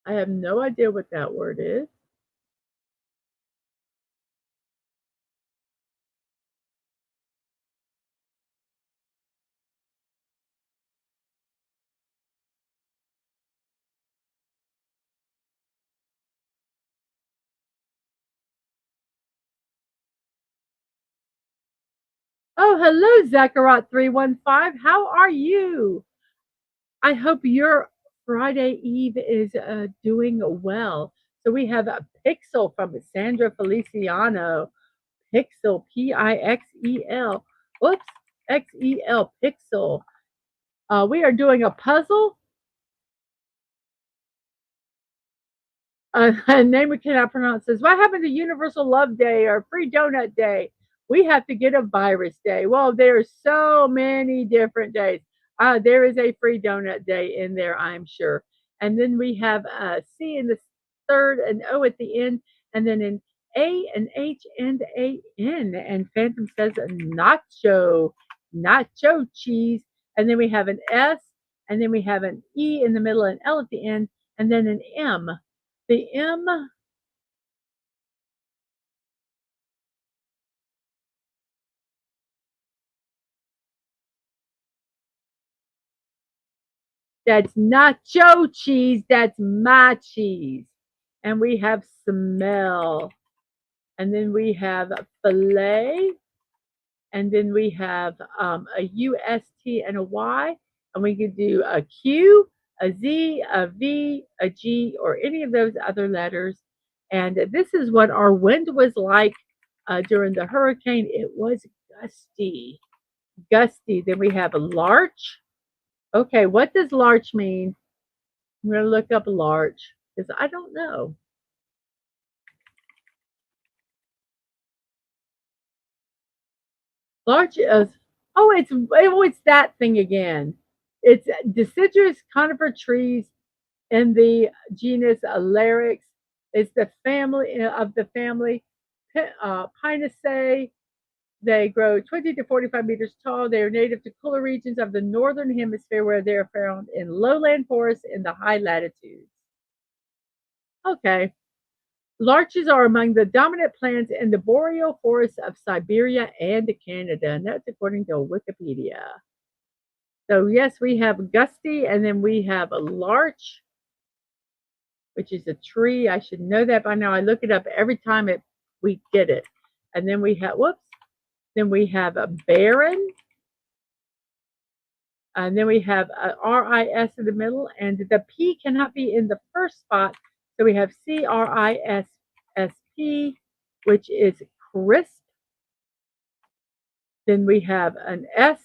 I have no idea what that word is. Oh, hello, Zachariah 315. How are you? I hope your Friday Eve is doing well. So we have a Pixel from Sandra Feliciano. Pixel, Pixel. Whoops, XEL, Pixel. We are doing a puzzle. A name we cannot pronounce says, "What happened to Universal Love Day or Free Donut Day? We have to get a virus day." Well, there's so many different days. There is a free donut day in there, I'm sure. And then we have C in the third, and O at the end, and then an A, an H, and a N. And Phantom says nacho, nacho cheese. And then we have an S, and then we have an E in the middle, an L at the end, and then an M. The M, that's nacho cheese, that's my cheese. And we have smell. And then we have filet. And then we have a UST and a Y. And we could do a Q, a Z, a V, a G, or any of those other letters. And this is what our wind was like during the hurricane. It was gusty. Gusty. Then we have a larch. Okay, what does larch mean? I'm going to look up larch because I don't know. Larch is, it's that thing again. It's deciduous conifer trees in the genus Larix. It's the family of the family Pinaceae. They grow 20 to 45 meters tall. They are native to cooler regions of the northern hemisphere where they are found in lowland forests in the high latitudes. Okay. Larches are among the dominant plants in the boreal forests of Siberia and Canada, and that's according to Wikipedia. So, yes, we have gusty, and then we have a larch, which is a tree. I should know that by now. I look it up every time we get it. And then we have, then we have a barren, and then we have a RIS in the middle, and the P cannot be in the first spot. So we have CRISSP, which is crisp. Then we have an S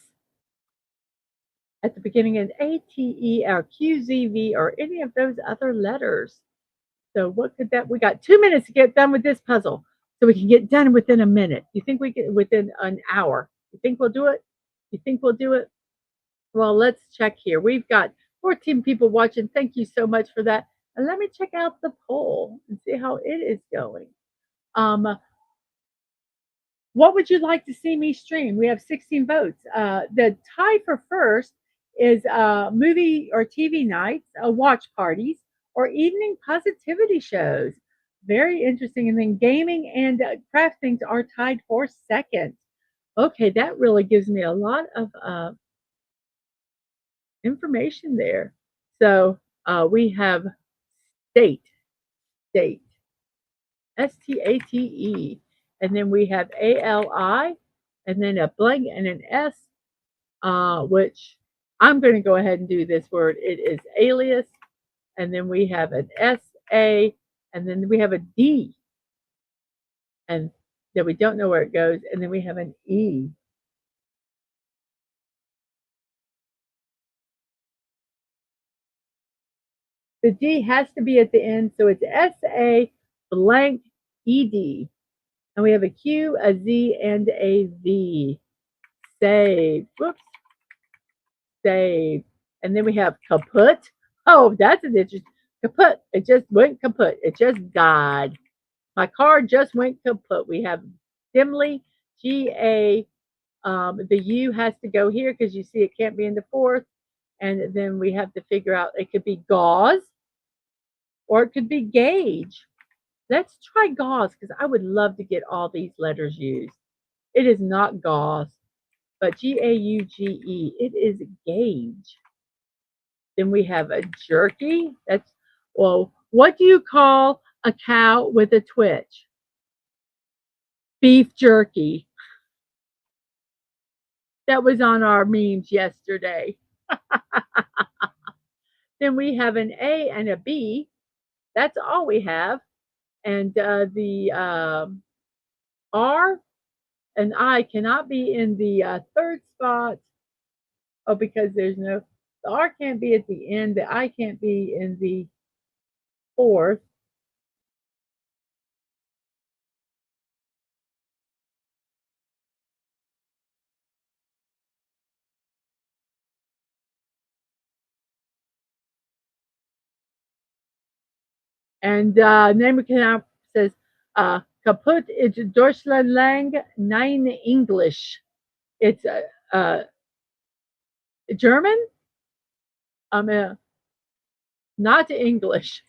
at the beginning, an ATE or QZV or any of those other letters. So what could that? We got 2 minutes to get done with this puzzle, so we can get done within a minute. You think we get within an hour? You think we'll do it? You think we'll do it? Well, let's check here. We've got 14 people watching. Thank you so much for that. And let me check out the poll and see how it is going. What would you like to see me stream? We have 16 votes. The tie for first is movie or TV nights, watch parties, or evening positivity shows. Very interesting. And then gaming and craft things are tied for second. Okay, that really gives me a lot of information there. So we have state, state, STATE, and then we have ALI, and then a blank and an S, which I'm going to go ahead and do this word. It is alias, and then we have an SA, and then we have a D, and then we don't know where it goes, and then we have an E. The D has to be at the end, so it's SA blank ED. And we have a Q, a Z, and a V. Save. Whoops. Save. And then we have kaput. Oh, that's an interesting. Kaput. It just went kaput. It just died. My car just went kaput. We have dimly, GA. The U has to go here because you see it can't be in the fourth. And then we have to figure out it could be gauze or it could be gauge. Let's try gauze because I would love to get all these letters used. It is not gauze, but GAUGE. It is gauge. Then we have a jerky. That's, well, what do you call a cow with a twitch? Beef jerky. That was on our memes yesterday. Then we have an A and a B. That's all we have. And the R and I cannot be in the third spot. Oh, because the R can't be at the end, the I can't be in the fourth. And Nehemiah says, Kaput is Deutschland lang, nein English. It's German, not English.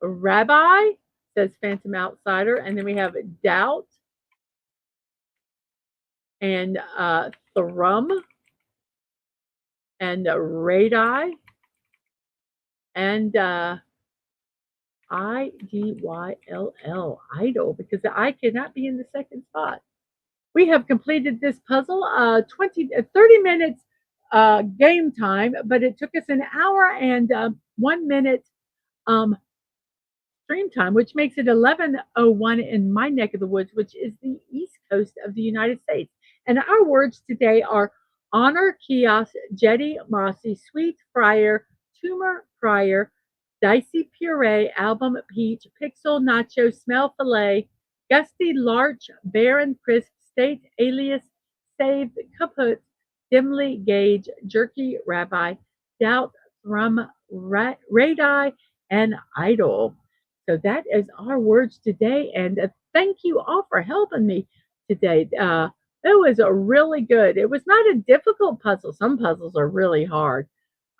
Rabbi, says Phantom Outsider. And then we have Doubt and Thrum and Radii and IDYLL, idle, because the I cannot be in the second spot. We have completed this puzzle, 30 minutes game time, but it took us an hour and 1 minute um, stream time, which makes it 11:01 in my neck of the woods, which is the east coast of the United States. And our words today are honor, kiosk, jetty, mossy, sweet, fryer, tumor, fryer, dicey puree, album, peach, pixel, nacho, smell, filet, gusty, larch, barren, crisp, state, alias, saved, kaput, dimly, gauge, jerky, rabbi, doubt, thrum, radii, and idle. So that is our words today. And thank you all for helping me today. It was a really good. It was not a difficult puzzle. Some puzzles are really hard.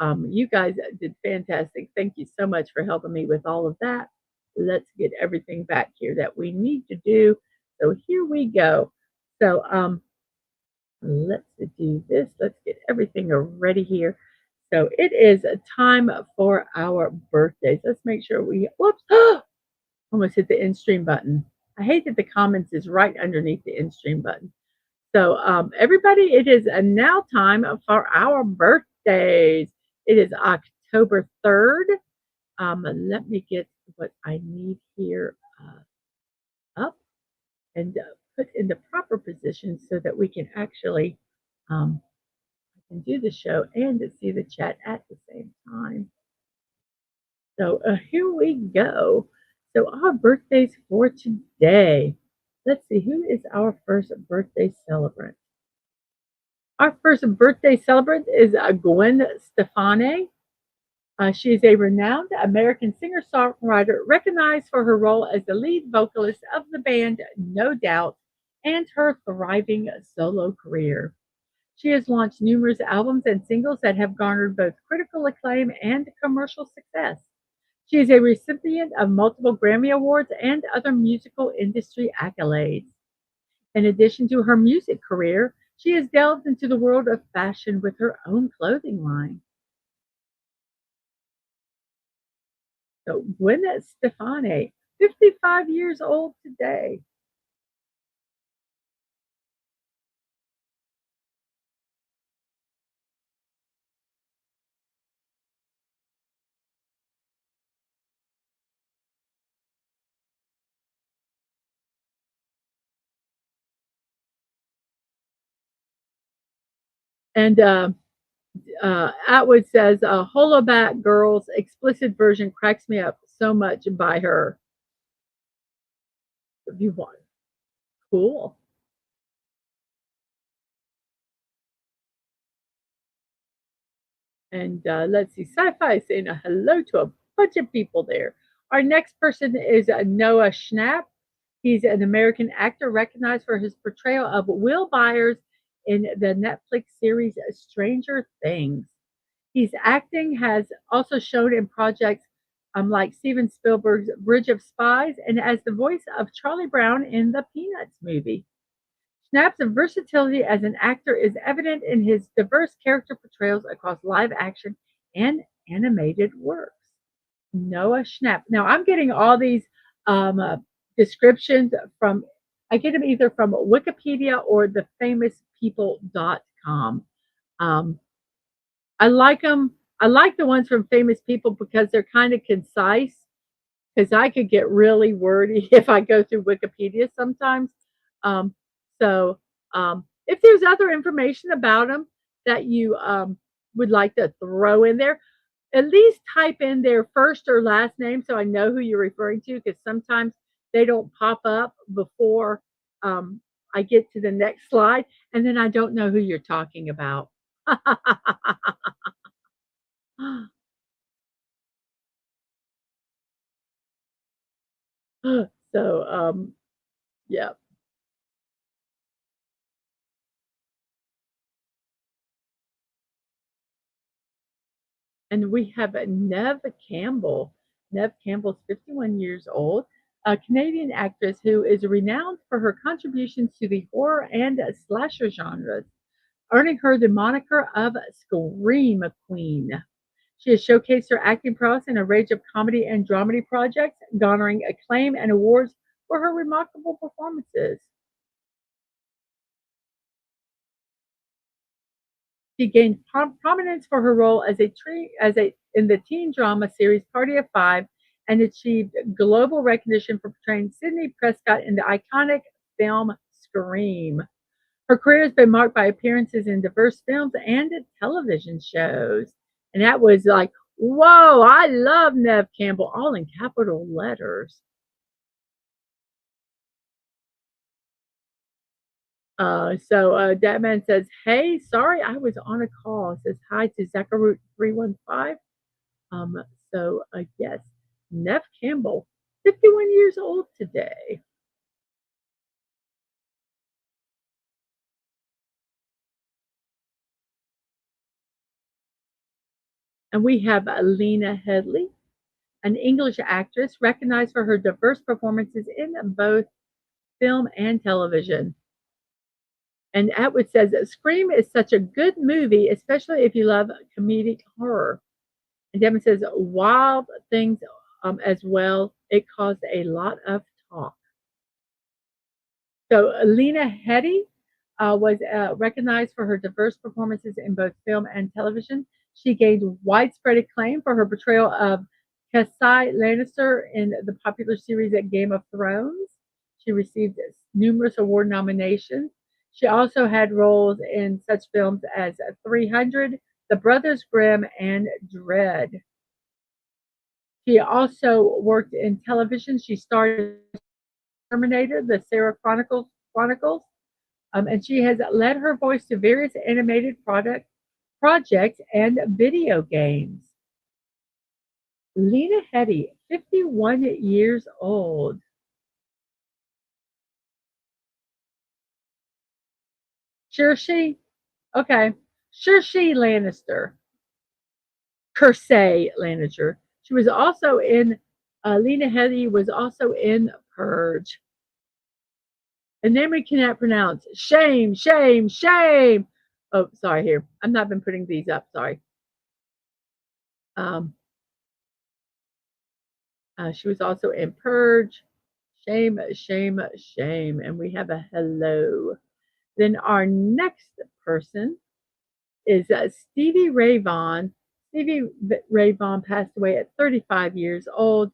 You guys did fantastic. Thank you so much for helping me with all of that. Let's get everything back here that we need to do. So here we go. So let's do this. Let's get everything ready here. So it is a time for our birthdays. Let's make sure we, whoops, almost hit the end stream button. I hate that the comments is right underneath the end stream button. So everybody, it is now time for our birthdays. It is October 3rd. Let me get what I need here up and put in the proper position so that we can actually I can do the show and see the chat at the same time. So here we go. So our birthdays for today. Let's see, who is our first birthday celebrant? Our first birthday celebrant is Gwen Stefani. She is a renowned American singer-songwriter recognized for her role as the lead vocalist of the band No Doubt and her thriving solo career. She has launched numerous albums and singles that have garnered both critical acclaim and commercial success. She is a recipient of multiple Grammy Awards and other musical industry accolades. In addition to her music career, she has delved into the world of fashion with her own clothing line. So Gwyneth Stefani, 55 years old today. And Atwood says, Holoback Girls explicit version cracks me up so much by her. If you want. Cool. And let's see, Sci-Fi saying a hello to a bunch of people there. Our next person is Noah Schnapp. He's an American actor recognized for his portrayal of Will Byers in the Netflix series Stranger Things. His acting has also shown in projects like Steven Spielberg's Bridge of Spies and as the voice of Charlie Brown in the Peanuts movie. Schnapp's versatility as an actor is evident in his diverse character portrayals across live action and animated works. Noah Schnapp. Now, I'm getting all these descriptions from, I get them either from Wikipedia or thefamouspeople.com. I like them I like the ones from famous people because they're kind of concise. Because I could get really wordy if I go through Wikipedia sometimes. Um, so, if there's other information about them that you would like to throw in there, at least type in their first or last name so I know who you're referring to. Because sometimes they don't pop up before um, I get to the next slide, and then I don't know who you're talking about. so, yeah. And we have Neve Campbell. Neve Campbell's 51 years old, a Canadian actress who is renowned for her contributions to the horror and slasher genres, earning her the moniker of Scream Queen. She has showcased her acting prowess in a range of comedy and dramedy projects, garnering acclaim and awards for her remarkable performances. She gained prominence for her role as a in the teen drama series Party of Five, and achieved global recognition for portraying Sydney Prescott in the iconic film Scream. Her career has been marked by appearances in diverse films and television shows, and that was like, whoa! I love Neve Campbell, all in capital letters. That man says, "Hey, sorry, I was on a call." Says hi to Zachary 315. Um, yes, Neff Campbell, 51 years old today. And we have Lena Headley, an English actress recognized for her diverse performances in both film and television. And Atwood says that Scream is such a good movie, especially if you love comedic horror. And Devin says wild things as well. It caused a lot of talk. So Lena Headey was recognized for her diverse performances in both film and television. She gained widespread acclaim for her portrayal of Cassie Lannister in the popular series Game of Thrones. She received numerous award nominations. She also had roles in such films as 300, The Brothers Grimm, and Dread. She also worked in television. She starred in Terminator, the Sarah Chronicles, and she has led her voice to various animated projects and video games. Lena Headey, 51 years old. Cersei, okay. Cersei Lannister, Cersei Lannister. She was also in, Lena Headey was also in Purge. A name we cannot pronounce. Shame, shame, shame. Oh, sorry, here. I've not been putting these up, sorry. Um, she was also in Purge. Shame, shame, shame. And we have a hello. Then our next person is Stevie Ray Vaughan. Stevie Ray Vaughan passed away at 35 years old.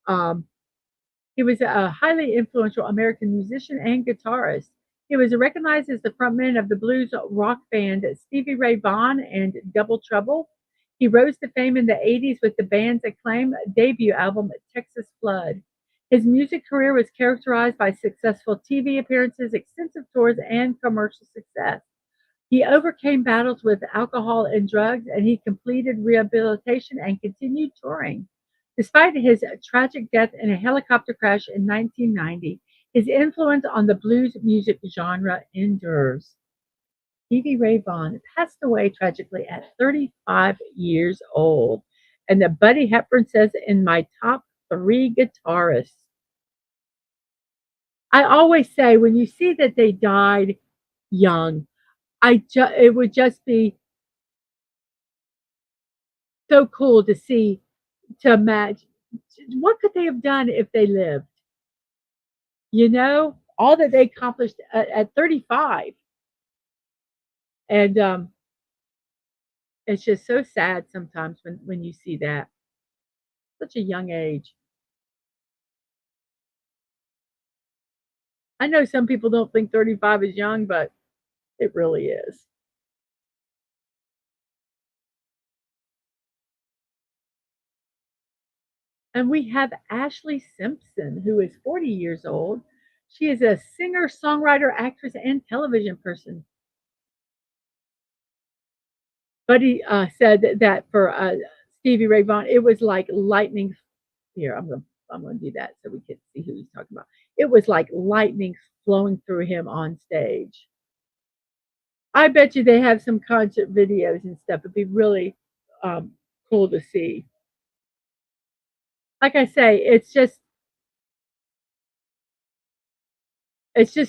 Um, he was a highly influential American musician and guitarist. He was recognized as the frontman of the blues rock band Stevie Ray Vaughan and Double Trouble. He rose to fame in the 80s with the band's acclaimed debut album, Texas Flood. His music career was characterized by successful TV appearances, extensive tours, and commercial success. He overcame battles with alcohol and drugs, and he completed rehabilitation and continued touring. Despite his tragic death in a helicopter crash in 1990, his influence on the blues music genre endures. Stevie Ray Vaughan passed away tragically at 35 years old. And the Buddy Hepburn says, in my top three guitarists. I always say when you see that they died young, it would just be so cool to see, to imagine what could they have done if they lived. All that they accomplished at 35, and It's just so sad sometimes when you see that. Such a young age. I know some people don't think 35 is young, but it really is. And we have Ashley Simpson, who is 40 years old. She is a singer, songwriter, actress, and television person. Buddy said that for Stevie Ray Vaughan, it was like lightning. Here, I'm gonna do that so we can see who he's talking about. It was like lightning flowing through him on stage. I bet you they have some concert videos and stuff. It'd be really cool to see. Like I say, it's just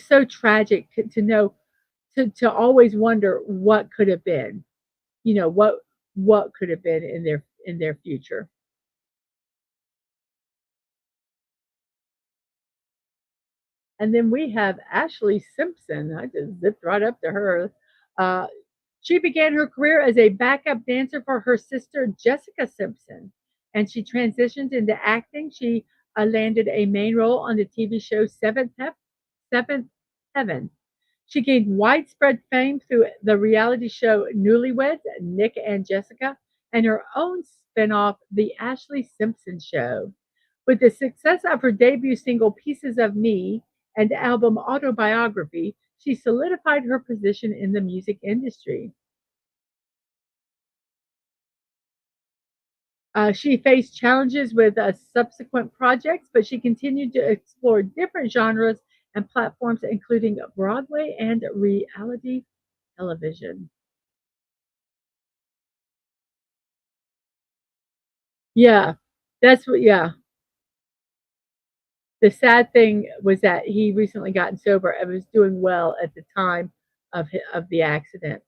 so tragic to know to always wonder what could have been. You know what could have been in their future. And then we have Ashley Simpson. I just zipped right up to her. Uh, she began her career as a backup dancer for her sister Jessica Simpson, and she transitioned into acting. She landed a main role on the TV show Seventh Heaven. She gained widespread fame through the reality show Newlyweds, Nick and Jessica, and her own spinoff, The Ashley Simpson Show. With the success of her debut single Pieces of Me and album Autobiography, she solidified her position in the music industry. She faced challenges with subsequent projects, but she continued to explore different genres and platforms, including Broadway and reality television. Yeah, yeah. The sad thing was that he recently gotten sober and was doing well at the time of the accident.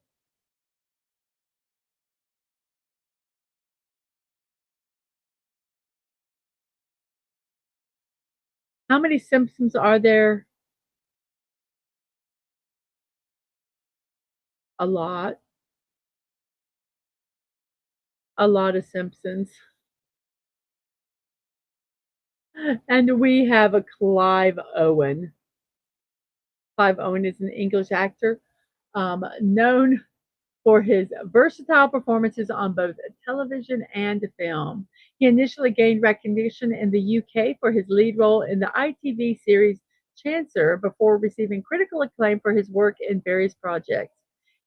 How many Simpsons are there? A lot. A lot of Simpsons. And we have a Clive Owen. Clive Owen is an English actor, known for his versatile performances on both television and film. He initially gained recognition in the UK for his lead role in the ITV series Chancer before receiving critical acclaim for his work in various projects.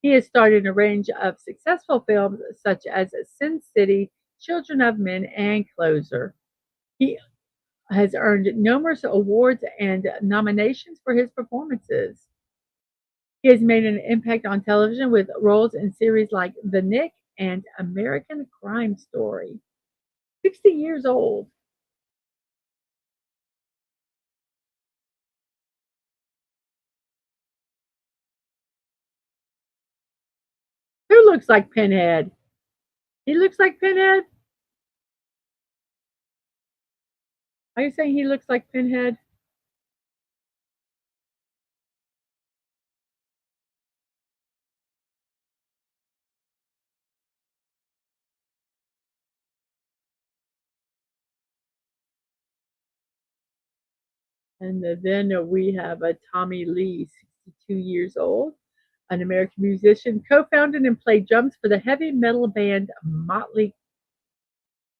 He has starred in a range of successful films such as Sin City, Children of Men, and Closer. He has earned numerous awards and nominations for his performances. He has made an impact on television with roles in series like The Nick and American Crime Story. 60 years old. Who looks like Pinhead? He looks like Pinhead? Are you saying he looks like Pinhead? And then we have a Tommy Lee, 62 years old, an American musician, co-founded and played drums for the heavy metal band Motley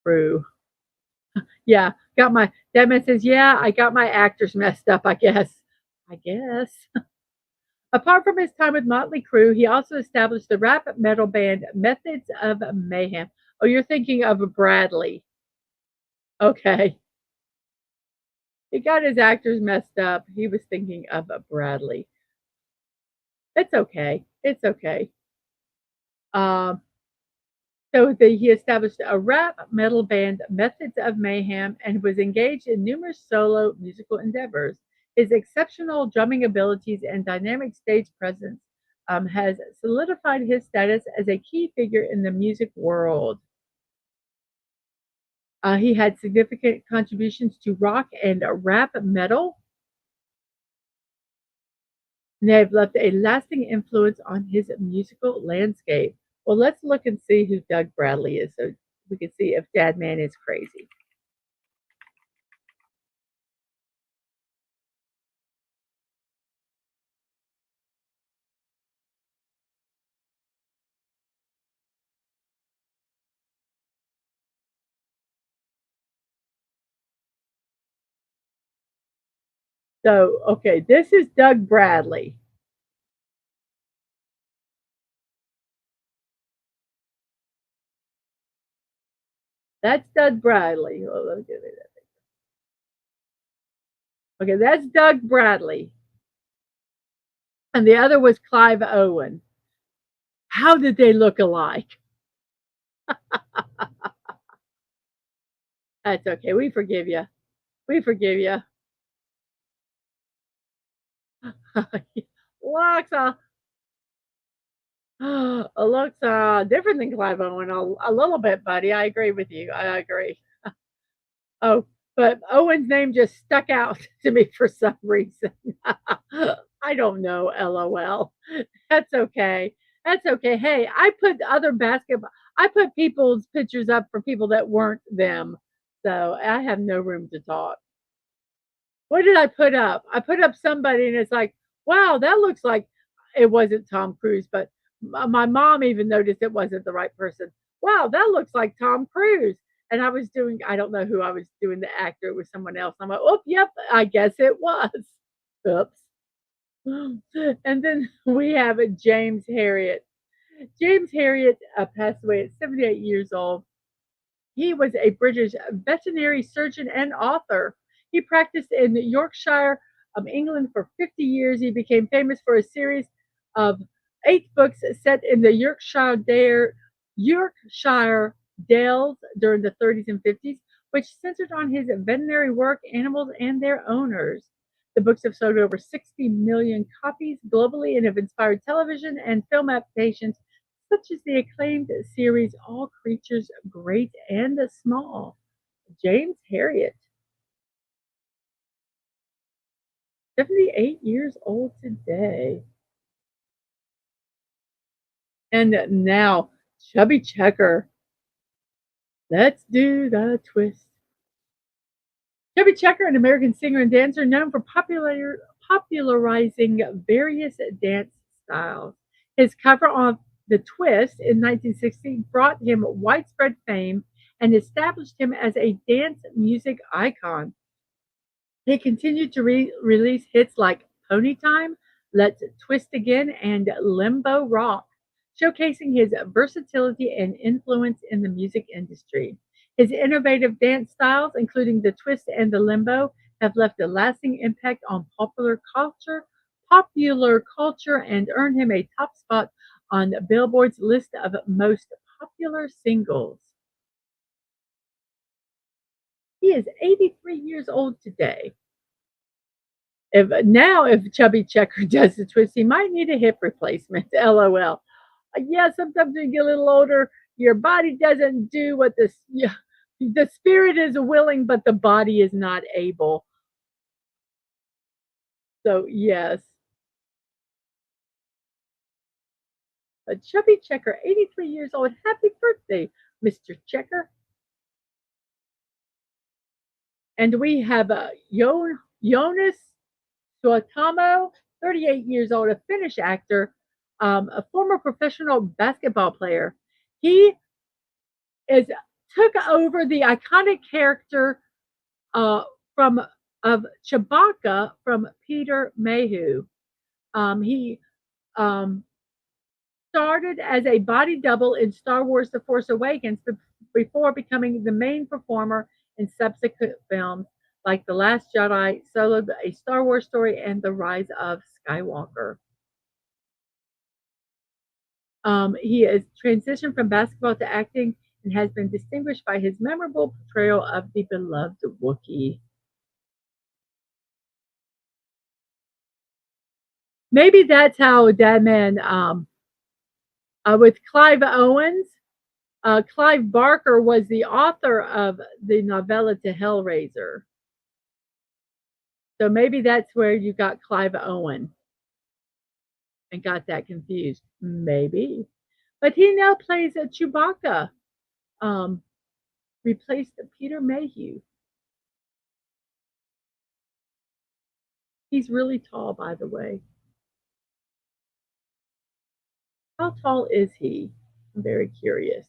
Crue. Yeah, got my that man says, yeah, I got my actors messed up, I guess. I guess. Apart from his time with Motley Crue, he also established the rap metal band Methods of Mayhem. Oh, you're thinking of Bradley. Okay. He got his actors messed up. He was thinking of Bradley. It's okay. It's okay. Um, he established a rap metal band, Methods of Mayhem, and was engaged in numerous solo musical endeavors. His exceptional drumming abilities and dynamic stage presence has solidified his status as a key figure in the music world. He had significant contributions to rock and rap metal, and they have left a lasting influence on his musical landscape. Well, let's look and see who Doug Bradley is so we can see if Dad Man is crazy. So, okay, this is Doug Bradley. That's Doug Bradley. Oh, let me get it. Okay, that's Doug Bradley. And the other was Clive Owen. How did they look alike? That's okay. We forgive you. We forgive you. Alexa, looks different than Clive Owen a little bit, buddy. I agree with you. I agree. Oh, but Owen's name just stuck out to me for some reason. I don't know. LOL. That's okay. That's okay. Hey, I put other basketball. I put people's pictures up for people that weren't them, so I have no room to talk. What did I put up? I put up somebody, and it's like, wow, that looks like it wasn't Tom Cruise, but my mom even noticed it wasn't the right person. Wow, that looks like Tom Cruise. And I was doing, I don't know who I was doing the actor, it was someone else. I'm like, oh, yep, I guess it was. Oops. And then we have a James Harriet. James Harriet passed away at 78 years old. He was a British veterinary surgeon and author. He practiced in Yorkshire, England for 50 years. He became famous for a series of 8 books set in the Yorkshire Dales during the 30s and 50s, which centered on his veterinary work, animals, and their owners. The books have sold over 60 million copies globally and have inspired television and film adaptations such as the acclaimed series All Creatures Great and Small. James Harriet, 78 years old today. And now, Chubby Checker. Let's do the twist. Chubby Checker, an American singer and dancer known for popularizing various dance styles. His cover of The Twist in 1960 brought him widespread fame and established him as a dance music icon. He continued to release hits like Pony Time, Let's Twist Again, and Limbo Rock, showcasing his versatility and influence in the music industry. His innovative dance styles, including the twist and the limbo, have left a lasting impact on popular culture and earned him a top spot on Billboard's list of most popular singles. He is 83 years old today. If Chubby Checker does the twist, he might need a hip replacement. LOL. Yeah, sometimes when you get a little older, your body doesn't do what yeah, the spirit is willing, but the body is not able. So yes, a Chubby Checker, 83 years old. Happy birthday, Mr. Checker. And we have Jonas Suotamo, 38 years old, a Finnish actor, a former professional basketball player. He is took over the iconic character from of Chewbacca from Peter Mayhew. He um, started as a body double in Star Wars: The Force Awakens before becoming the main performer in subsequent films like The Last Jedi, Solo, A Star Wars Story, and The Rise of Skywalker. He has transitioned from basketball to acting and has been distinguished by his memorable portrayal of the beloved Wookiee. Maybe that's how Deadman, with Clive Owens, Clive Barker was the author of the novella to Hellraiser. So maybe that's where you got Clive Owen and got that confused. Maybe. but he now plays a Chewbacca. Um, Replaced Peter Mayhew. He's really tall, by the way. How tall is he? I'm very curious.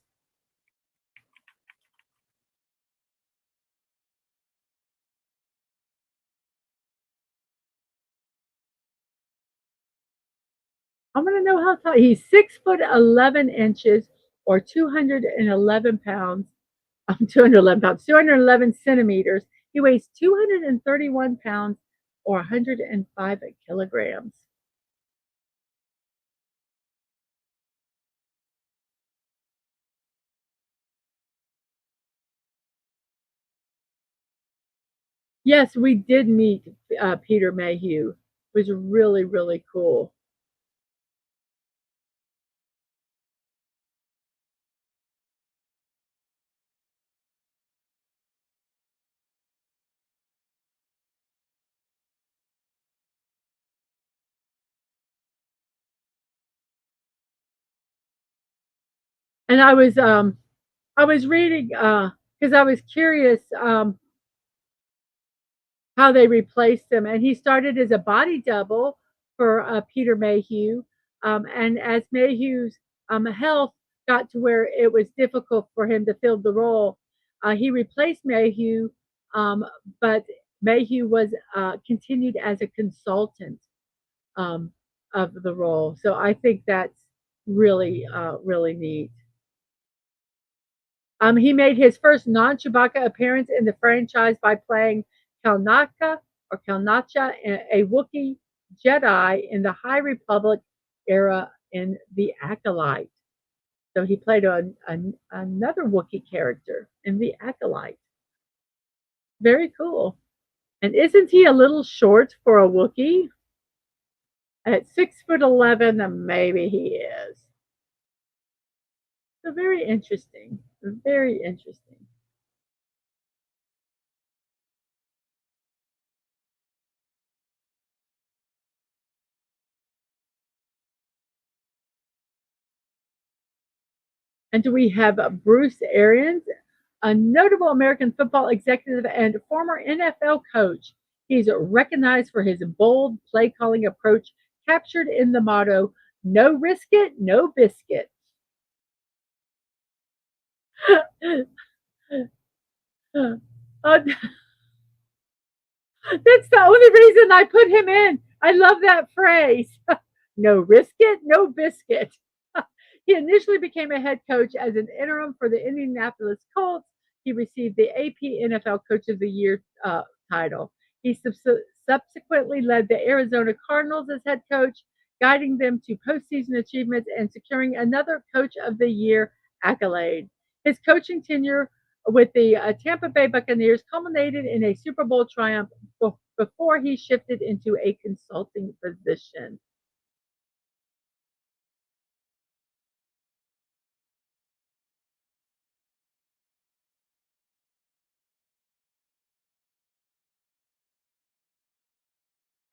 I want to know how tall. He's 6 foot 11 inches, or 211 pounds. 211 pounds, 211 centimeters. He weighs 231 pounds, or 105 kilograms. Yes, we did meet Peter Mayhew. It was really, really cool. And I was reading because I was curious how they replaced him. And he started as a body double for Peter Mayhew. And as Mayhew's health got to where it was difficult for him to fill the role, he replaced Mayhew, um, but Mayhew was continued as a consultant um, of the role. So I think that's really, really neat. He made his first non-Chewbacca appearance in the franchise by playing Kalnaka or Kalnacha, a Wookiee Jedi in the High Republic era in The Acolyte. So he played another Wookiee character in The Acolyte. Very cool. And isn't he a little short for a Wookiee? At 6 foot 11, maybe he is. So very interesting. Very interesting. And we have Bruce Arians, a notable American football executive and former NFL coach. He's recognized for his bold play calling approach, captured in the motto, "No risk it, no biscuit." Uh, That's the only reason I put him in. I love that phrase. No risk it, no biscuit. He initially became a head coach as an interim for the Indianapolis Colts. He received the AP NFL Coach of the Year title. He subsequently led the Arizona Cardinals as head coach, guiding them to postseason achievements and securing another Coach of the Year accolade. His coaching tenure with the Tampa Bay Buccaneers culminated in a Super Bowl triumph before he shifted into a consulting position.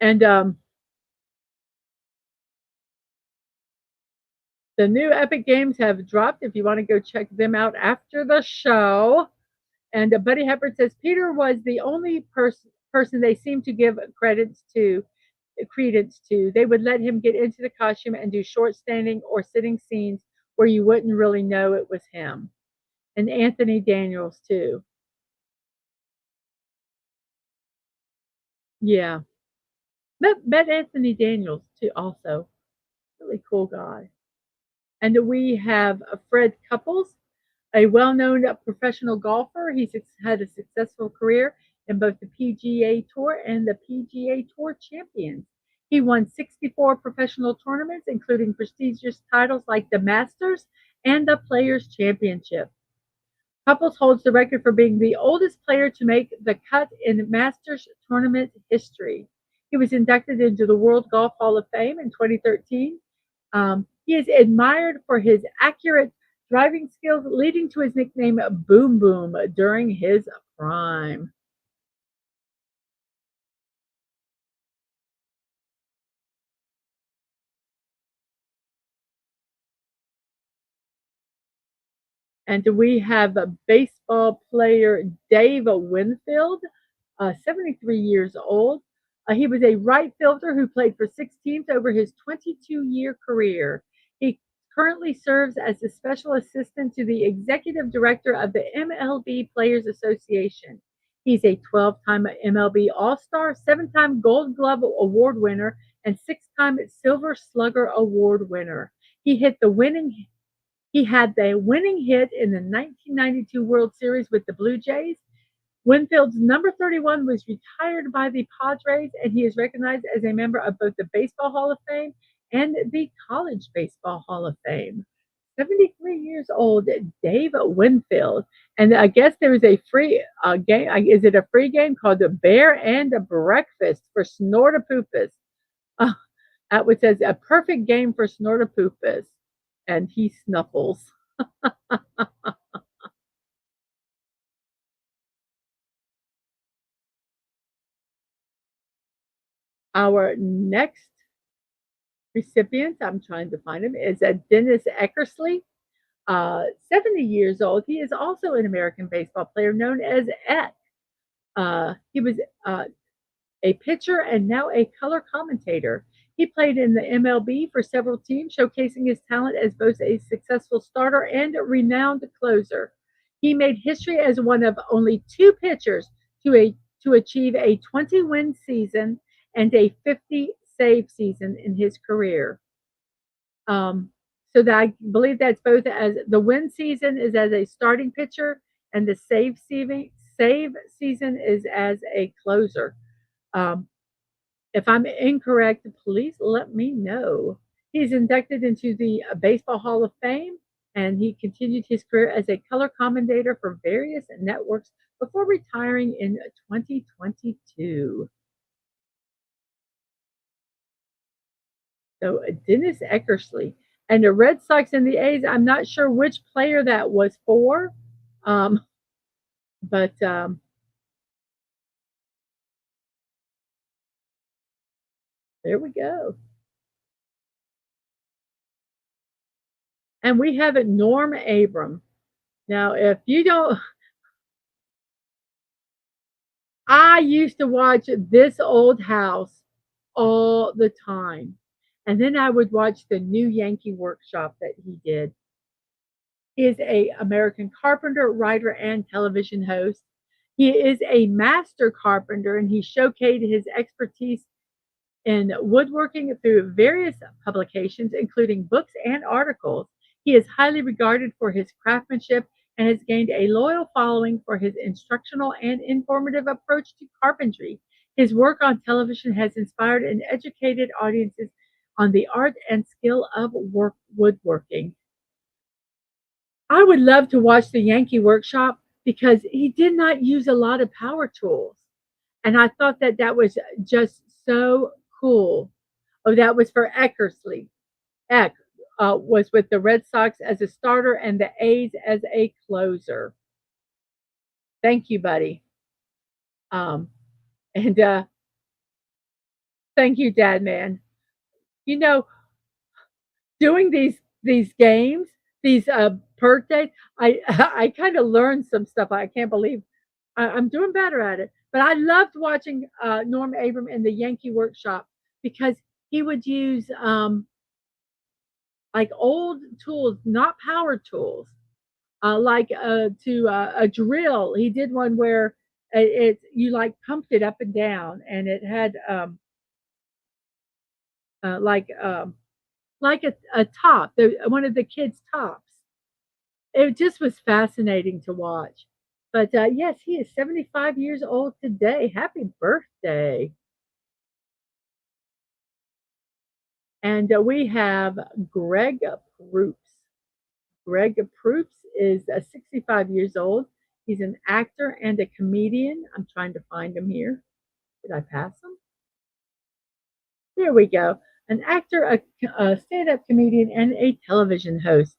And the new Epic Games have dropped if you want to go check them out after the show. And Buddy Hepburn says Peter was the only person they seemed to give credence to. They would let him get into the costume and do short standing or sitting scenes where you wouldn't really know it was him. And Anthony Daniels too. Yeah. Met Anthony Daniels too also. Really cool guy. And we have Fred Couples, a well-known professional golfer. He's had a successful career in both the PGA Tour and the PGA Tour Champions. He won 64 professional tournaments, including prestigious titles like the Masters and the Players Championship. Couples holds the record for being the oldest player to make the cut in Masters tournament history. He was inducted into the World Golf Hall of Fame in 2013. He is admired for his accurate driving skills, leading to his nickname Boom Boom during his prime. And we have a baseball player, Dave Winfield, 73 years old. He was a right fielder who played for 6 teams over his 22-year career. He currently serves as the special assistant to the executive director of the MLB Players Association. He's a 12-time MLB All-Star, 7-time Gold Glove Award winner, and 6-time Silver Slugger Award winner. He had the winning hit in the 1992 World Series with the Blue Jays. Winfield's number 31 was retired by the Padres, and he is recognized as a member of both the Baseball Hall of Fame and the College Baseball Hall of Fame. 73 years old, Dave Winfield. And I guess there is a free game. Is it a free game called the Bear and the Breakfast for Snortapoopus? Uh, which says a perfect game for Snortapoopus. And he snuffles. Our next recipient, I'm trying to find him, is Dennis Eckersley, 70 years old. He is also an American baseball player known as Eck. He was a pitcher and now a color commentator. He played in the MLB for several teams, showcasing his talent as both a successful starter and a renowned closer. He made history as one of only 2 pitchers to achieve a 20-win season and a 50-save season in his career. So that I believe that's both as the win season is as a starting pitcher and the save season is as a closer. If I'm incorrect, please let me know. He's inducted into the Baseball Hall of Fame, and he continued his career as a color commentator for various networks before retiring in 2022. So Dennis Eckersley. And the Red Sox and the A's, I'm not sure which player that was for, but there we go. And we have it, Norm Abram. Now, if you don't, I used to watch This Old House all the time. And then I would watch the new Yankee Workshop that he did. He is a American carpenter, writer, and television host. He is a master carpenter, and he showcased his expertise in woodworking through various publications, including books and articles. He is highly regarded for his craftsmanship and has gained a loyal following for his instructional and informative approach to carpentry. His work on television has inspired and educated audiences on the art and skill of woodworking. I would love to watch the Yankee Workshop because he did not use a lot of power tools. And I thought that that was just so cool. Oh, that was for Eckersley. Eck was with the Red Sox as a starter and the A's as a closer. Thank you, buddy. And thank you, Dad Man. You know, doing these games, these birthdays, I I kind of learned some stuff. I can't believe I'm doing better at it. But I loved watching Norm Abram in the Yankee Workshop because he would use like old tools, not power tools, like to a drill. He did one where you like pumped it up and down, and it had uh, like um, like a top, one of the kids' tops. It just was fascinating to watch. But yes, he is 75 years old today. Happy birthday. And we have Greg Proops. Greg Proops is 65 years old. He's an actor and a comedian. I'm trying to find him here. Did I pass him? There we go. An actor, a stand up comedian, and a television host.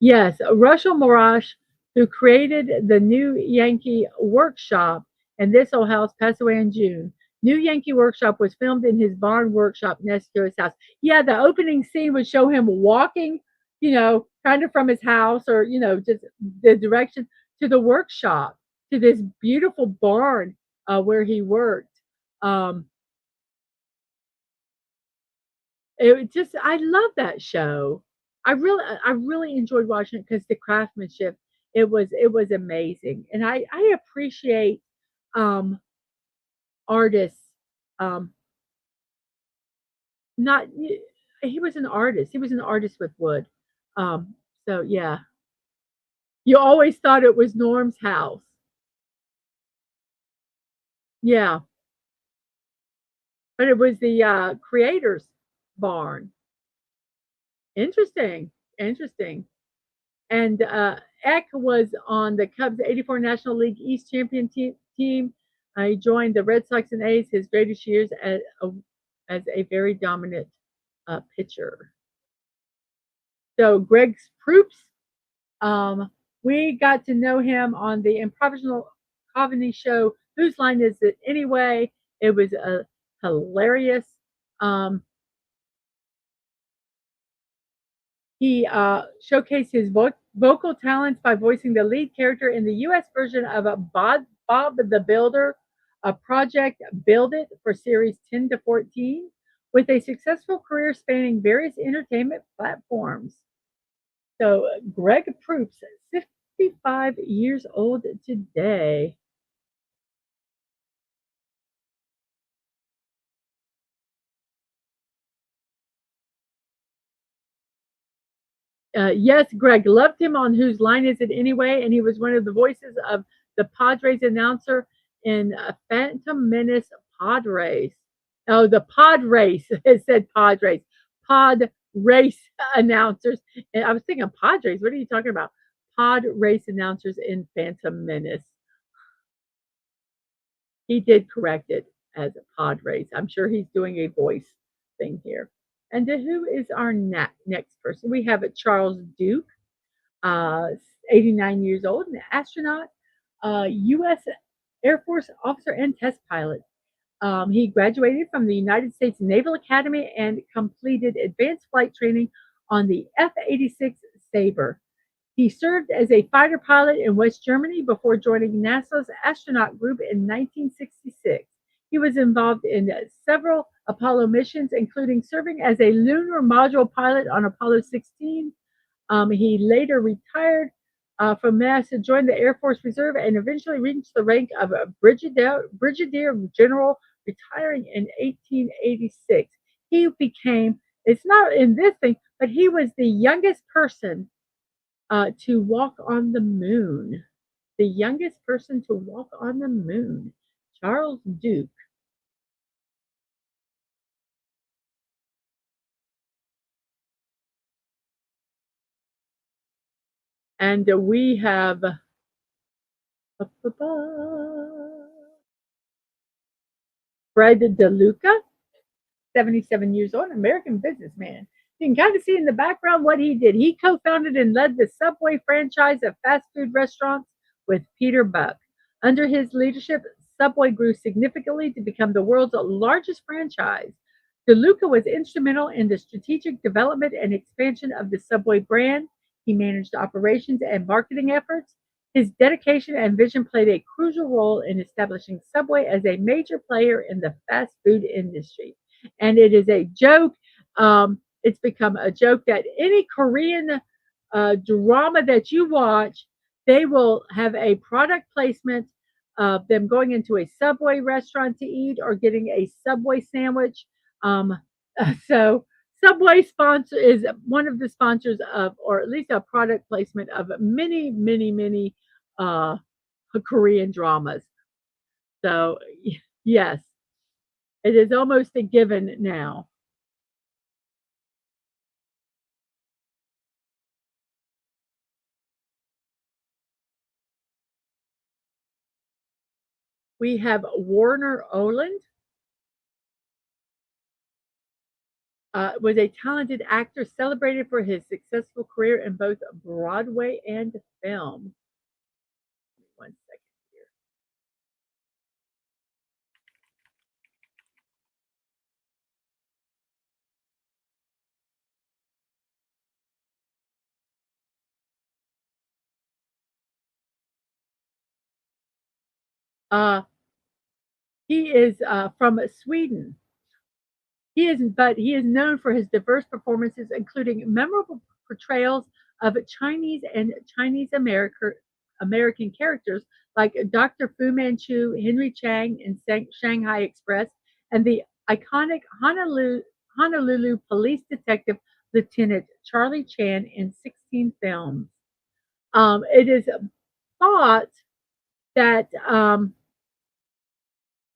Yes, Russell Morash, who created the new Yankee Workshop and This Old House, passed away in June. New Yankee Workshop was filmed in his barn workshop next to his house. Yeah, the opening scene would show him walking, kind of from his house or, just the direction to the workshop, to this beautiful barn where he worked. Um, I love that show. I really enjoyed watching it because the craftsmanship, it was amazing. And I appreciate um artists. Um not He was an artist. He was an artist with wood. So yeah. You always thought it was Norm's house. Yeah, but it was the creator's barn. Interesting. Interesting. And Eck was on the Cubs '84 National League East champion team. He joined the Red Sox and A's his greatest years as a very dominant pitcher. So Greg Proops, we got to know him on the improvisational comedy show Whose Line Is It Anyway? It was hilarious. Um, He showcased his vocal talents by voicing the lead character in the U.S. version of Bob the Builder, a project Build It for series 10 to 14, with a successful career spanning various entertainment platforms. So, Greg Proops, 55 years old today. Yes, Greg loved him on Whose Line Is It Anyway? And he was one of the voices of the Padres announcer in Phantom Menace Pod Race. Oh, the Pod Race. It said Padres. Pod Race announcers. And I was thinking Padres. What are you talking about? Pod Race announcers in Phantom Menace. He did correct it as a Pod Race. I'm sure he's doing a voice thing here. And who is our next person? We have Charles Duke, uh, 89 years old, an astronaut, U.S. Air Force officer and test pilot. He graduated from the United States Naval Academy and completed advanced flight training on the F-86 Sabre. He served as a fighter pilot in West Germany before joining NASA's astronaut group in 1966. He was involved in several Apollo missions, including serving as a lunar module pilot on Apollo 16. He later retired from NASA, joined the Air Force Reserve, and eventually reached the rank of a brigadier general, retiring in 1886. He became, it's not in this thing, but he was the youngest person to walk on the moon. The youngest person to walk on the moon, Charles Duke. And we have Fred DeLuca, 77 years old, American businessman. You can kind of see in the background what he did. He co founded and led the Subway franchise of fast food restaurants with Peter Buck. Under his leadership, Subway grew significantly to become the world's largest franchise. DeLuca was instrumental in the strategic development and expansion of the Subway brand. He managed operations and marketing efforts. His dedication and vision played a crucial role in establishing Subway as a major player in the fast food industry. And it is a joke. It's become a joke that any Korean drama that you watch, they will have a product placement of them going into a Subway restaurant to eat or getting a Subway sandwich. Um, so Subway sponsor is one of the sponsors of, or at least a product placement of many, many, many uh, Korean dramas. So yes, it is almost a given now. We have Warner Oland, was a talented actor celebrated for his successful career in both Broadway and film. One second here. Uh, he is from Sweden. He is known for his diverse performances, including memorable portrayals of Chinese and American characters like Dr. Fu Manchu, Henry Chang in Shanghai Express, and the iconic Honolulu police detective Lieutenant Charlie Chan in 16 films. It is thought that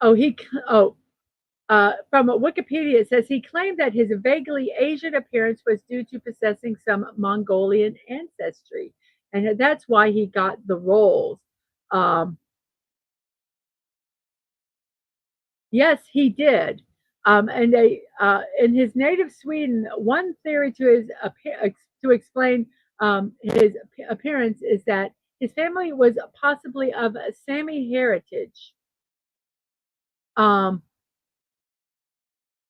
oh he oh from Wikipedia, it says he claimed that his vaguely Asian appearance was due to possessing some Mongolian ancestry, and that's why he got the roles. Um, yes, he did. In his native Sweden, one theory to explain his appearance is that his family was possibly of Sami heritage. Um,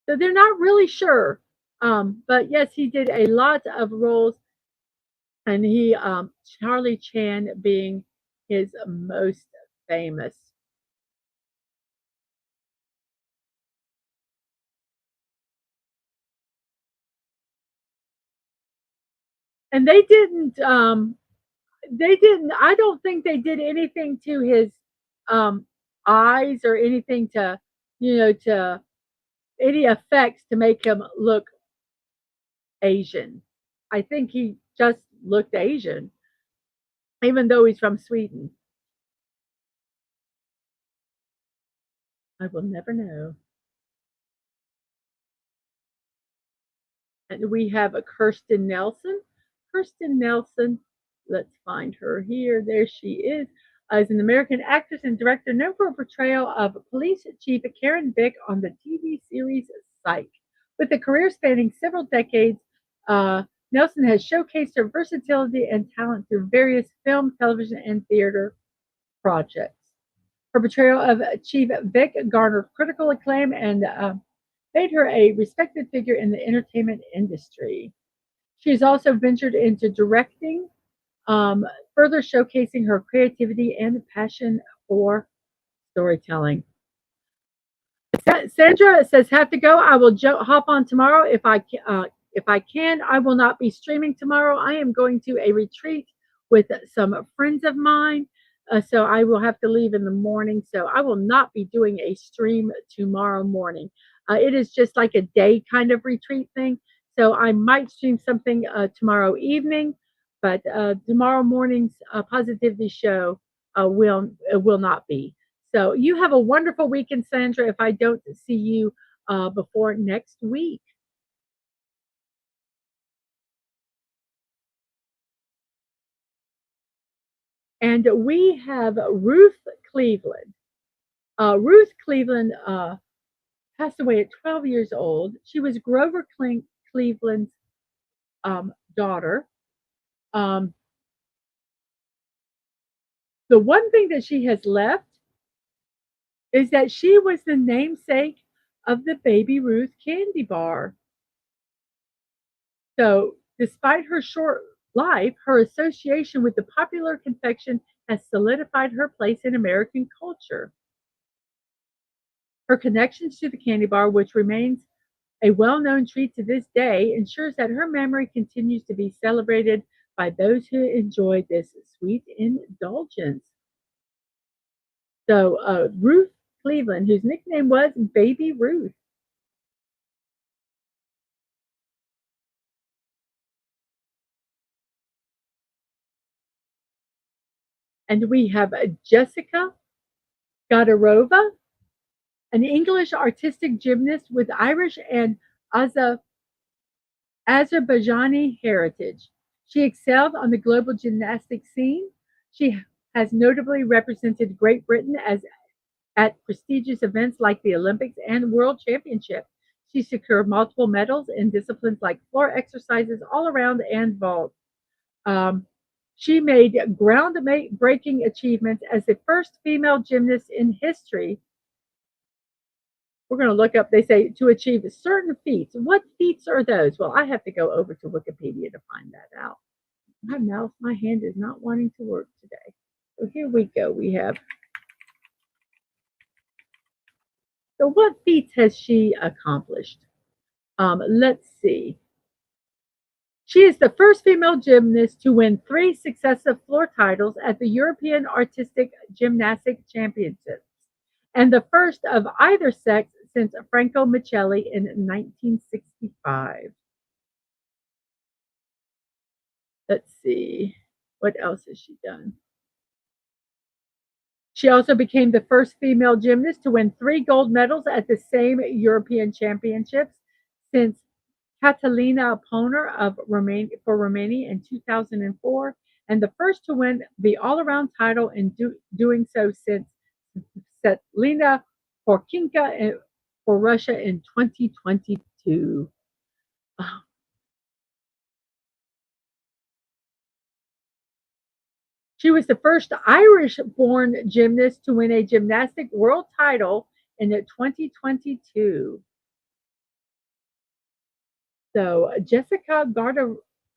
So they're not really sure. But yes, he did a lot of roles, and Charlie Chan being his most famous. And I don't think they did anything to his um, eyes or anything to any effects to make him look Asian. I think he just looked Asian, even though he's from Sweden. I will never know. And we have a Kirsten Nelson. Kirsten Nelson, let's find her here. There she is an American actress and director known for her portrayal of Police Chief Karen Vick on the TV series Psych. With a career spanning several decades, Nelson has showcased her versatility and talent through various film, television, and theater projects. Her portrayal of Chief Vick garnered critical acclaim and made her a respected figure in the entertainment industry. She's also ventured into directing, um, further showcasing her creativity and passion for storytelling. Sandra says, "Have to go. I will hop on tomorrow if if I can. I will not be streaming tomorrow. I am going to a retreat with some friends of mine, so I will have to leave in the morning. So I will not be doing a stream tomorrow morning. It is just like a day kind of retreat thing. So I might stream something tomorrow evening, but tomorrow morning's positivity show will not be." So you have a wonderful weekend, Sandra, if I don't see you before next week. And we have Ruth Cleveland. Ruth Cleveland passed away at 12 years old. She was Grover Cleveland's daughter. Um, the one thing that she has left is that she was the namesake of the Baby Ruth candy bar. So, despite her short life, her association with the popular confection has solidified her place in American culture. Her connections to the candy bar, which remains a well known treat to this day, ensures that her memory continues to be celebrated by those who enjoy this sweet indulgence. So, Ruth Cleveland, whose nickname was Baby Ruth. And we have Jessica Godorova, an English artistic gymnast with Irish and Azerbaijani heritage. She excelled on the global gymnastics scene. She has notably represented Great Britain at prestigious events like the Olympics and World Championship. She secured multiple medals in disciplines like floor exercises, all around, and vault. Um, she made groundbreaking achievements as the first female gymnast in history. We're going to look up, they say, to achieve certain feats. What feats are those? Well, I have to go over to Wikipedia to find that out. My hand is not wanting to work today. So here we go. We have So, what feats has she accomplished? Let's see. She is the first female gymnast to win three successive floor titles at the European Artistic Gymnastic Championships, and the first of either sex since Franco Michelli in 1965. Let's see. What else has she done? She also became the first female gymnast to win three gold medals at the same European Championships since Catalina Poner for Romania in 2004, and the first to win the all-around title in doing so since Svetlana Porkinka for Russia in 2022. She was the first Irish-born gymnast to win a gymnastic world title in 2022. So Jessica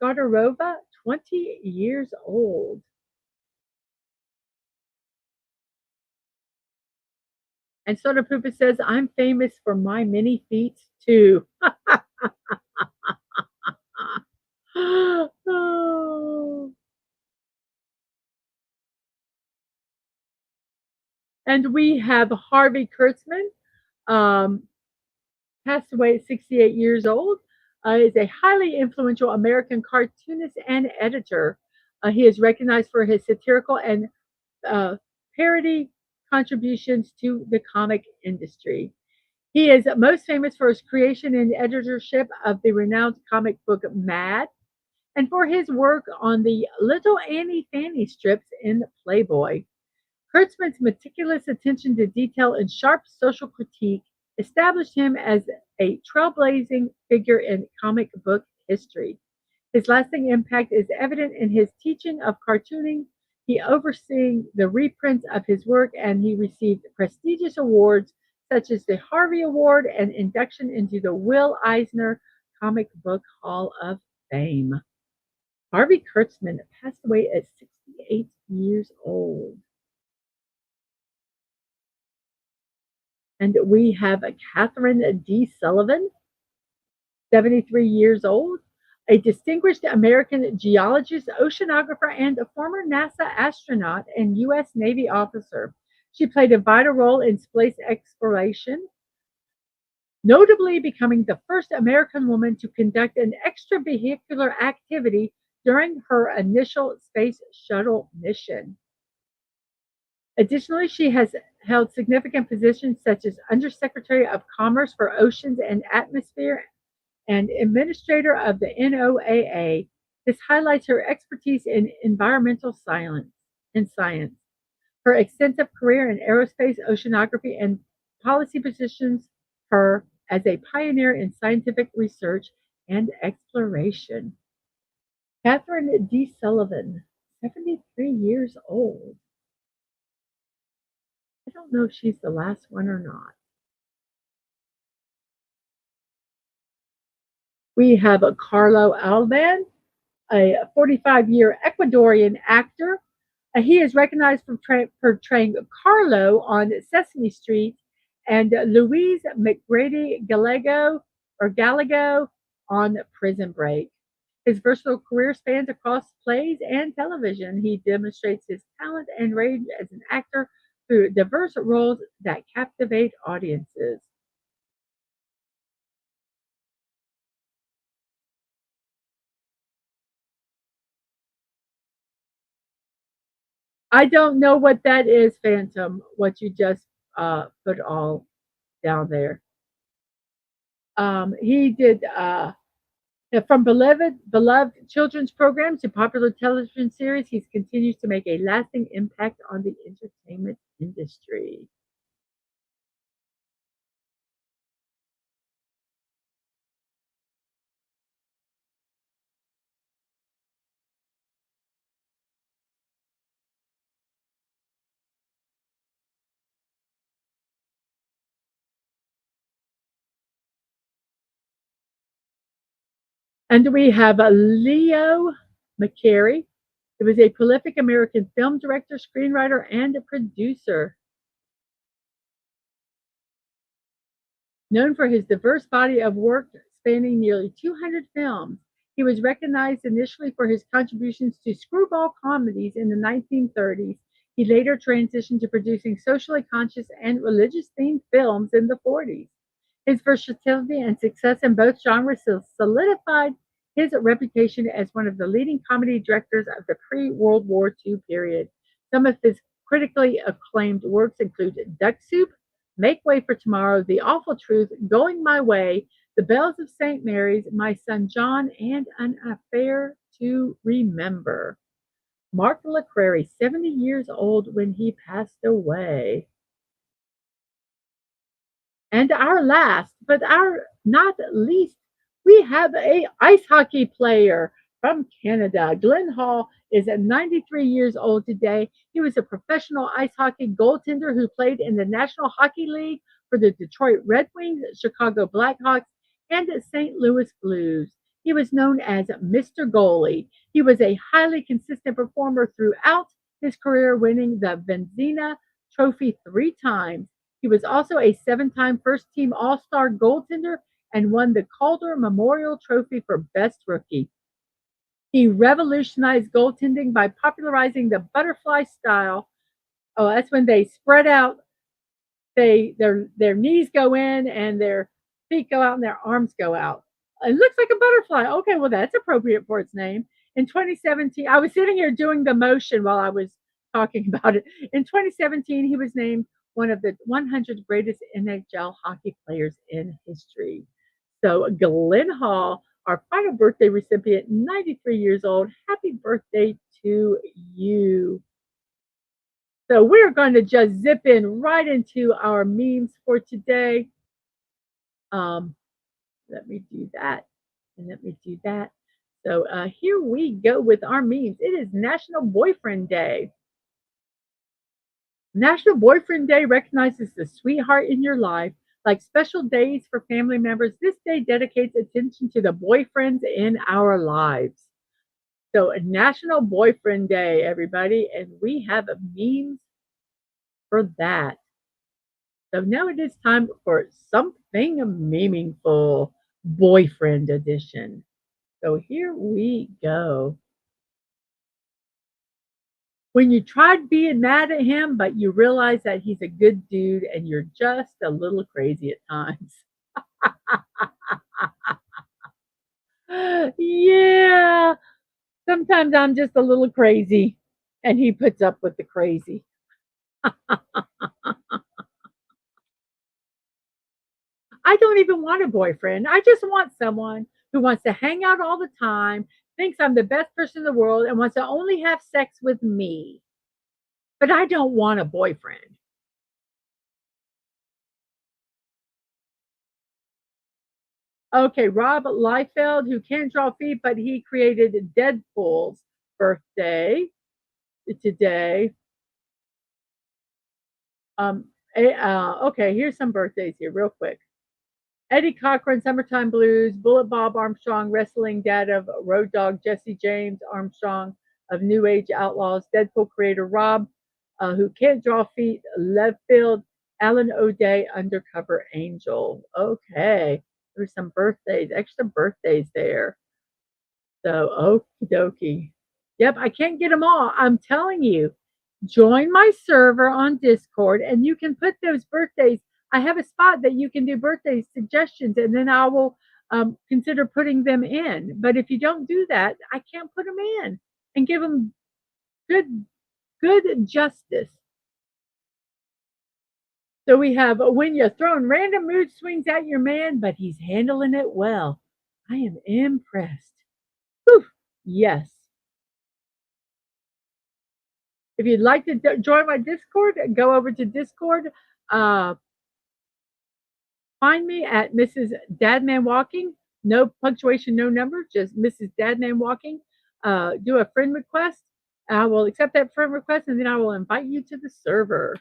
Gardarova, 20 years old. And Soda Poopa says, I'm famous for my mini feet too. Oh. And we have Harvey Kurtzman, um, passed away at 68 years old. Is a highly influential American cartoonist and editor. He is recognized for his satirical and parody contributions to the comic industry. He is most famous for his creation and editorship of the renowned comic book Mad, and for his work on the Little Annie Fanny strips in Playboy. Kurtzman's meticulous attention to detail and sharp social critique established him as a trailblazing figure in comic book history. His lasting impact is evident in his teaching of cartooning. He overseeing the reprints of his work, and he received prestigious awards such as the Harvey Award and induction into the Will Eisner Comic Book Hall of Fame. Harvey Kurtzman passed away at 68 years old. And we have a Catherine D. Sullivan, 73 years old, a distinguished American geologist, oceanographer, and a former NASA astronaut and U.S. Navy officer. She played a vital role in space exploration, notably becoming the first American woman to conduct an extravehicular activity during her initial space shuttle mission. Additionally, she has held significant positions such as Undersecretary of Commerce for Oceans and Atmosphere and Administrator of the NOAA. This highlights her expertise in environmental science. Her extensive career in aerospace, oceanography, and policy positions her as a pioneer in scientific research and exploration. Catherine D. Sullivan, 73 years old. I don't know if she's the last one or not. We have a Carlo Alban, a 45-year Ecuadorian actor. He is recognized for portraying Carlo on Sesame Street and Louise McGrady Gallego on Prison Break. His versatile career spans across plays and television. He demonstrates his talent and range as an actor through diverse roles that captivate audiences. I don't know what that is, Phantom, what you just put all down there. He did from beloved children's programs to popular television series. He continues to make a lasting impact on the entertainment industry. And we have Leo McCarey, who was a prolific American film director, screenwriter, and a producer. Known for his diverse body of work spanning nearly 200 films, he was recognized initially for his contributions to screwball comedies in the 1930s. He later transitioned to producing socially conscious and religious themed films in the 40s. His versatility and success in both genres solidified his reputation as one of the leading comedy directors of the pre World War II period. Some of his critically acclaimed works include Duck Soup, Make Way for Tomorrow, The Awful Truth, Going My Way, The Bells of St. Mary's, My Son John, and An Affair to Remember. Mark LaCrary, 70 years old when he passed away. And our last, but our not least, we have a ice hockey player from Canada. Glenn Hall is at 93 years old today. He was a professional ice hockey goaltender who played in the National Hockey League for the Detroit Red Wings, Chicago Blackhawks, and the St. Louis Blues. He was known as Mr. Goalie. He was a highly consistent performer throughout his career, winning the Vezina Trophy 3 times. He was also a 7 time first team All Star goaltender and won the Calder Memorial Trophy for Best Rookie. He revolutionized goaltending by popularizing the butterfly style. Oh, that's when they spread out, their knees go in and their feet go out and their arms go out. It looks like a butterfly. Okay, well that's appropriate for its name. In 2017, I was sitting here doing the motion while I was talking about it. In 2017, he was named one of the 100 greatest NHL hockey players in history. So Glenn Hall, our final birthday recipient, 93 years old. Happy birthday to you. So we're going to just zip in right into our memes for today. Um, Let me do that. And let me do that. So here we go with our memes. It is National Boyfriend Day. National Boyfriend Day recognizes the sweetheart in your life. Like special days for family members, this day dedicates attention to the boyfriends in our lives. So, National Boyfriend Day, everybody, and we have memes for that. So now it is time for something meaningful, boyfriend edition. So here we go. When you tried being mad at him, but you realize that he's a good dude and you're just a little crazy at times. Yeah, sometimes I'm just a little crazy and he puts up with the crazy. I don't even want a boyfriend. I just want someone who wants to hang out all the time, thinks I'm the best person in the world, and wants to only have sex with me. But I don't want a boyfriend. Okay, Rob Liefeld, who can't draw feet, but he created Deadpool's birthday today. Okay, here's some birthdays here, real quick. Eddie Cochran, Summertime Blues, Bullet Bob Armstrong, wrestling dad of Road Dogg Jesse James Armstrong of New Age Outlaws, Deadpool creator Rob, who can't draw feet, Leadfield, Alan O'Day, Undercover Angel. Okay, there's some birthdays, extra birthdays there. So, okie dokie. Yep, I can't get them all. I'm telling you, join my server on Discord and you can put those birthdays. I have a spot that you can do birthday suggestions and then I will consider putting them in. But if you don't do that, I can't put them in and give them good, good justice. So we have when you're throwing random mood swings at your man, but he's handling it well. I am impressed. Whew, yes. If you'd like to join my Discord, go over to Discord. Uh, find me at Mrs. Dadman Walking. No punctuation, no number, just Mrs. Dadman Walking. Do a friend request. I will accept that friend request and then I will invite you to the server.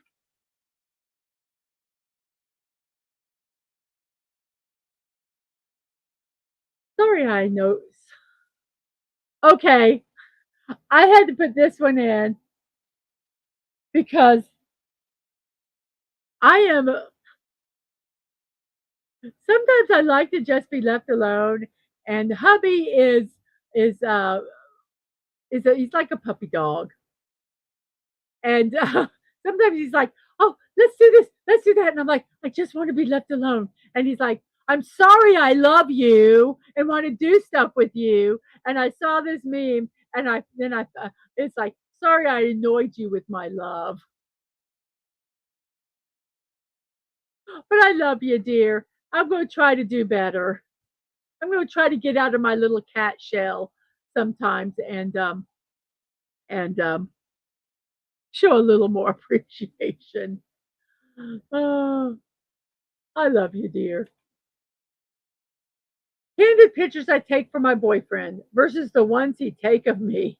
Sorry, I know. Okay, I had to put this one in because I am Sometimes I like to just be left alone, and hubby is he's like a puppy dog, and sometimes he's like, "Oh, let's do this, let's do that," and I'm like, "I just want to be left alone," and he's like, "I'm sorry, I love you and want to do stuff with you," and I saw this meme, and it's like, "Sorry, I annoyed you with my love, but I love you, dear. I'm going to try to do better." I'm gonna try to get out of my little cat shell sometimes and show a little more appreciation. Oh, I love you, dear. Candid pictures I take for my boyfriend versus the ones he take of me.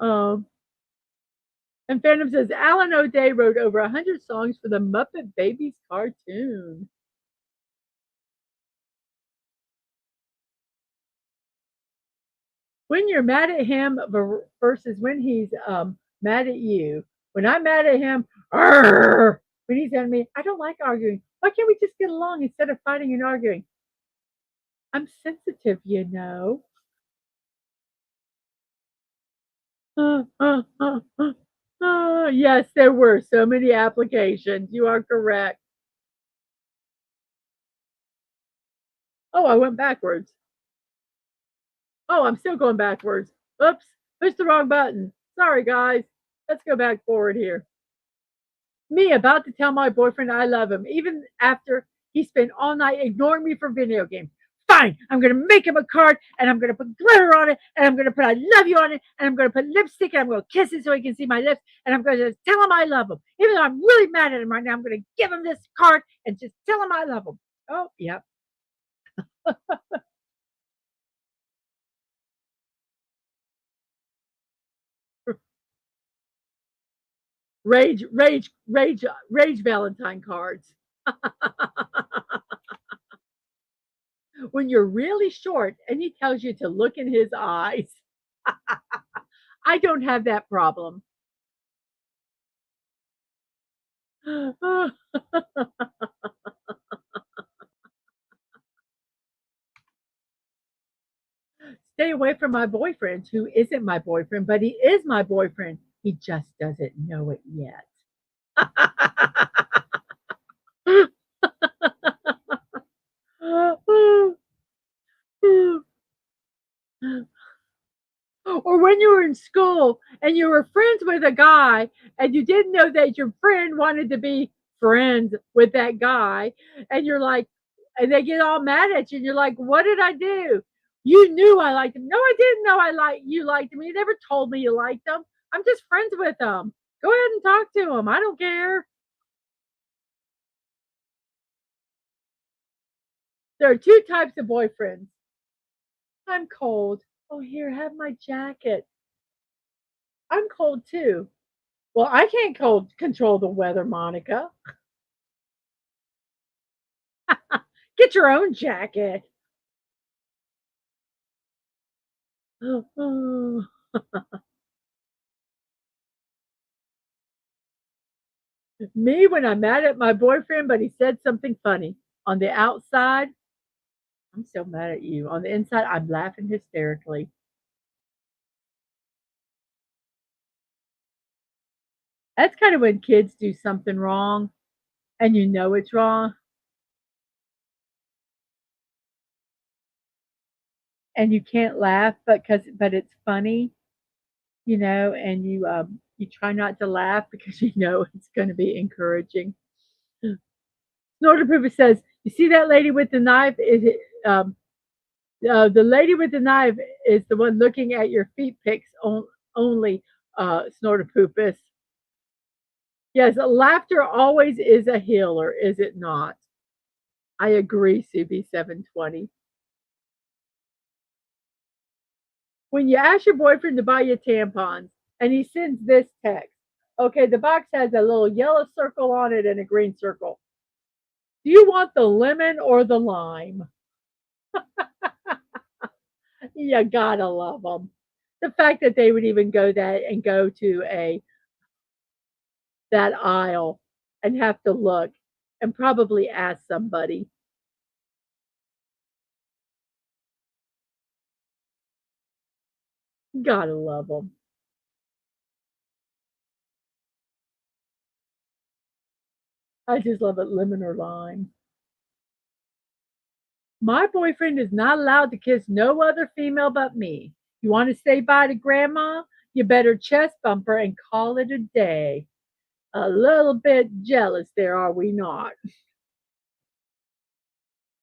um, and Phantom says Alan O'Day wrote over 100 songs for the Muppet Babies cartoon. When you're mad at him versus when he's mad at you. When I'm mad at him, argh, when he's at me, I don't like arguing. Why can't we just get along instead of fighting and arguing? I'm sensitive, you know. Yes, there were so many applications. You are correct. Oh, I went backwards. Oh, I'm still going backwards. Oops, pushed the wrong button. Sorry, guys. Let's go back forward here. Me about to tell my boyfriend I love him, even after he spent all night ignoring me for video games. Fine, I'm gonna make him a card and I'm gonna put glitter on it and I'm gonna put I love you on it and I'm gonna put lipstick and I'm gonna kiss it so he can see my lips and I'm gonna tell him I love him. Even though I'm really mad at him right now, I'm gonna give him this card and just tell him I love him. Oh, yep. Rage Valentine cards. When you're really short and he tells you to look in his eyes. I don't have that problem. Stay away from my boyfriend who isn't my boyfriend, but he is my boyfriend. He just doesn't know it yet. Or when you were in school and you were friends with a guy and you didn't know that your friend wanted to be friends with that guy, and you're like, and they get all mad at you, and you're like, what did I do? You knew I liked him. No, I didn't know you liked him. You never told me you liked him. I'm just friends with him. Go ahead and talk to him. I don't care. There are two types of boyfriends. I'm cold. Oh, here, have my jacket. I'm cold too. Well, I can't control the weather, Monica. Get your own jacket. Me when I'm mad at my boyfriend, but he said something funny. On the outside, I'm so mad at you. On the inside, I'm laughing hysterically. That's kind of when kids do something wrong and you know it's wrong and you can't laugh but it's funny, and you try not to laugh because you know it's going to be encouraging. Snorter Pooper says, "You see that lady with the knife? Is it the lady with the knife is the one looking at your feet pics only, Snorter Poopus. Yes, laughter always is a healer, is it not? I agree, CB720. When you ask your boyfriend to buy you tampons and he sends this text, okay, the box has a little yellow circle on it and a green circle. Do you want the lemon or the lime? You gotta love them. The fact that they would even go to a that aisle. and have to look and probably ask somebody. Gotta love them. I just love it, lemon or lime. My boyfriend is not allowed to kiss no other female but me. You want to say bye to grandma? You better chest bump her and call it a day. A little bit jealous there, are we not?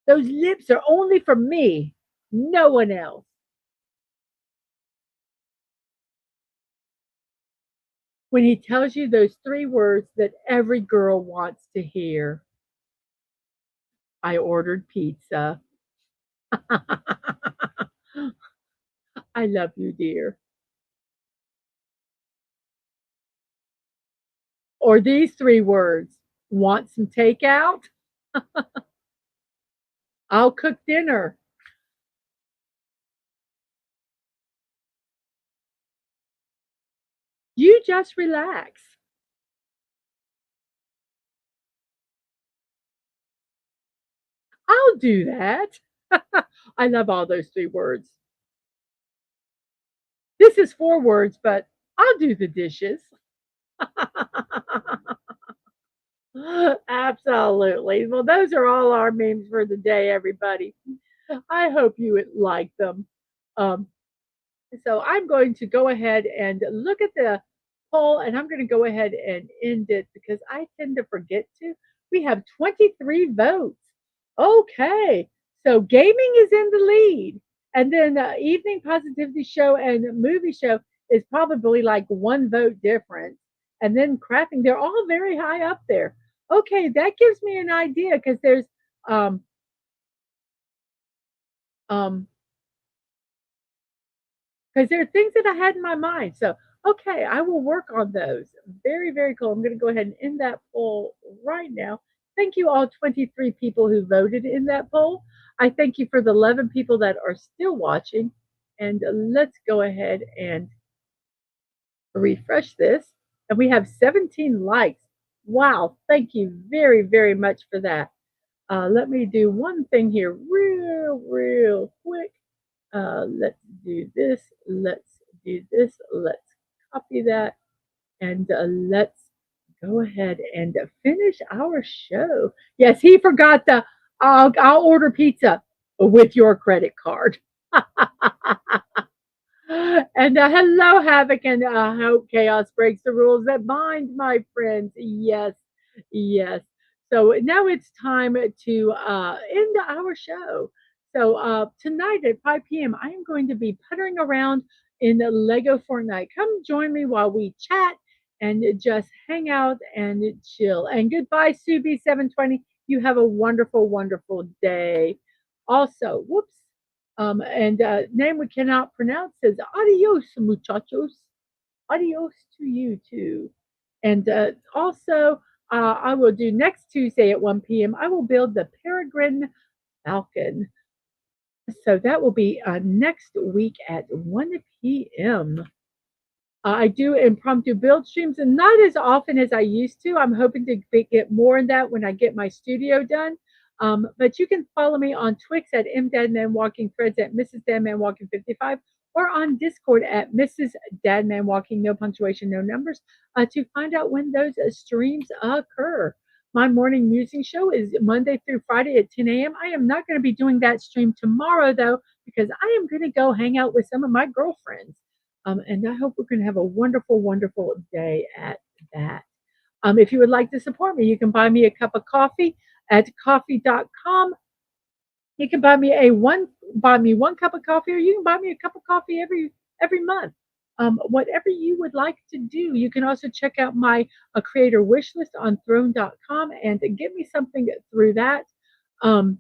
Those lips are only for me, no one else. When he tells you those three words that every girl wants to hear, I ordered pizza. I love you, dear. Or these three words, want some takeout? I'll cook dinner. You just relax. I'll do that. I love all those three words. This is four words, but I'll do the dishes. Absolutely. Well, those are all our memes for the day, everybody. I hope you would like them. Um, so I'm going to go ahead and look at the poll, and I'm going to go ahead and end it because I tend to forget to. We have 23 votes. Okay. So gaming is in the lead. And then evening positivity show and movie show is probably like one vote difference. And then crafting, they're all very high up there. Okay, that gives me an idea because there's um um because there are things that I had in my mind. So okay, I will work on those. Very, very cool. I'm gonna go ahead and end that poll right now. Thank you all 23 people who voted in that poll. I thank you for the 11 people that are still watching. And let's go ahead and refresh this. And we have 17 likes. Wow, thank you very, very much for that. Let me do one thing here real quick. Let's do this. Let's do this. Let's copy that. And let's go ahead and finish our show. Yes, he forgot the I'll order pizza with your credit card. And hello, Havoc, and hope chaos breaks the rules that bind, my friends. Yes, yes. So now it's time to end our show. So tonight at 5 p.m., I am going to be puttering around in the Lego Fortnite. Come join me while we chat and just hang out and chill. And goodbye, Subi720. You have a wonderful, wonderful day. Also, whoops. And name we cannot pronounce says adios, muchachos. Adios to you too. And also, I will do next Tuesday at 1 p.m. I will build the Peregrine Falcon. So that will be next week at 1 p.m. I do impromptu build streams and not as often as I used to. I'm hoping to get more in that when I get my studio done. But you can follow me on Twix at MDadmanWalking, Threads at Mrs.DadmanWalking55, or on Discord at Mrs.DadmanWalking, no punctuation, no numbers, to find out when those streams occur. My morning musing show is Monday through Friday at 10 a.m. I am not going to be doing that stream tomorrow, though, because I am going to go hang out with some of my girlfriends. And I hope we're going to have a wonderful, wonderful day at that. If you would like to support me, you can buy me a cup of coffee at coffee.com. You can buy me one cup of coffee, or you can buy me a cup of coffee every month. Whatever you would like to do. You can also check out my creator wish list on throne.com and get me something through that. Um,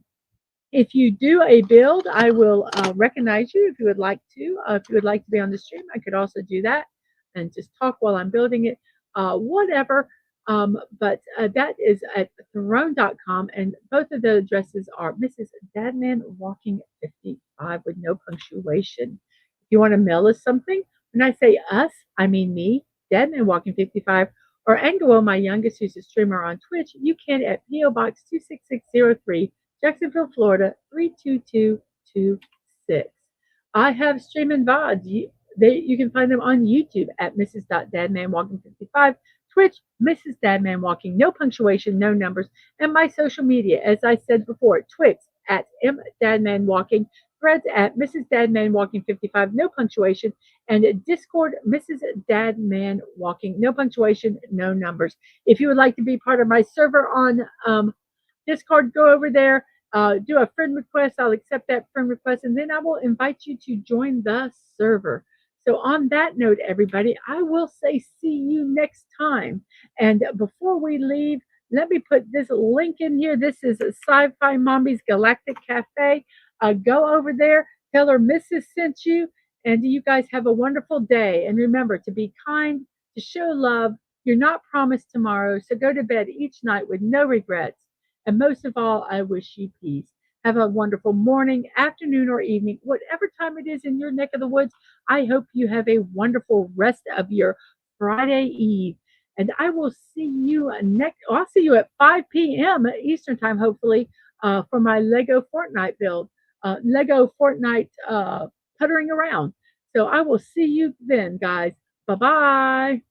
if you do a build, I will recognize you if you would like to. If you would like to be on the stream, I could also do that and just talk while I'm building it, whatever. But that is at throne.com, and both of the addresses are Mrs. Dadman Walking 55 with no punctuation. If you want to mail us something, when I say us, I mean me, Dadman Walking 55, Angelo, my youngest, who's a streamer on Twitch, you can at PO Box 26603, Jacksonville, Florida 32226. I have streaming VODs. You can find them on YouTube at Mrs.DadmanWalking55, Twitch, Mrs. Dadman Walking, no punctuation, no numbers, and my social media, as I said before, Twix at MDadmanWalking, Threads at Mrs. DadmanWalking55, no punctuation, and Discord, Mrs. Dadman Walking, no punctuation, no numbers. If you would like to be part of my server on Discord, go over there, do a friend request. I'll accept that friend request, and then I will invite you to join the server. So, on that note, everybody, I will say see you next time. And before we leave, let me put this link in here. This is Sci-Fi Mommy's Galactic Cafe. Go over there, tell her Mrs. sent you, and you guys have a wonderful day. And remember to be kind, to show love. You're not promised tomorrow, so go to bed each night with no regrets. And most of all, I wish you peace. Have a wonderful morning, afternoon, or evening, whatever time it is in your neck of the woods. I hope you have a wonderful rest of your Friday Eve. And I will see you I'll see you at 5 p.m. Eastern time, hopefully, for my Lego Fortnite build, Lego Fortnite puttering around. So I will see you then, guys. Bye bye.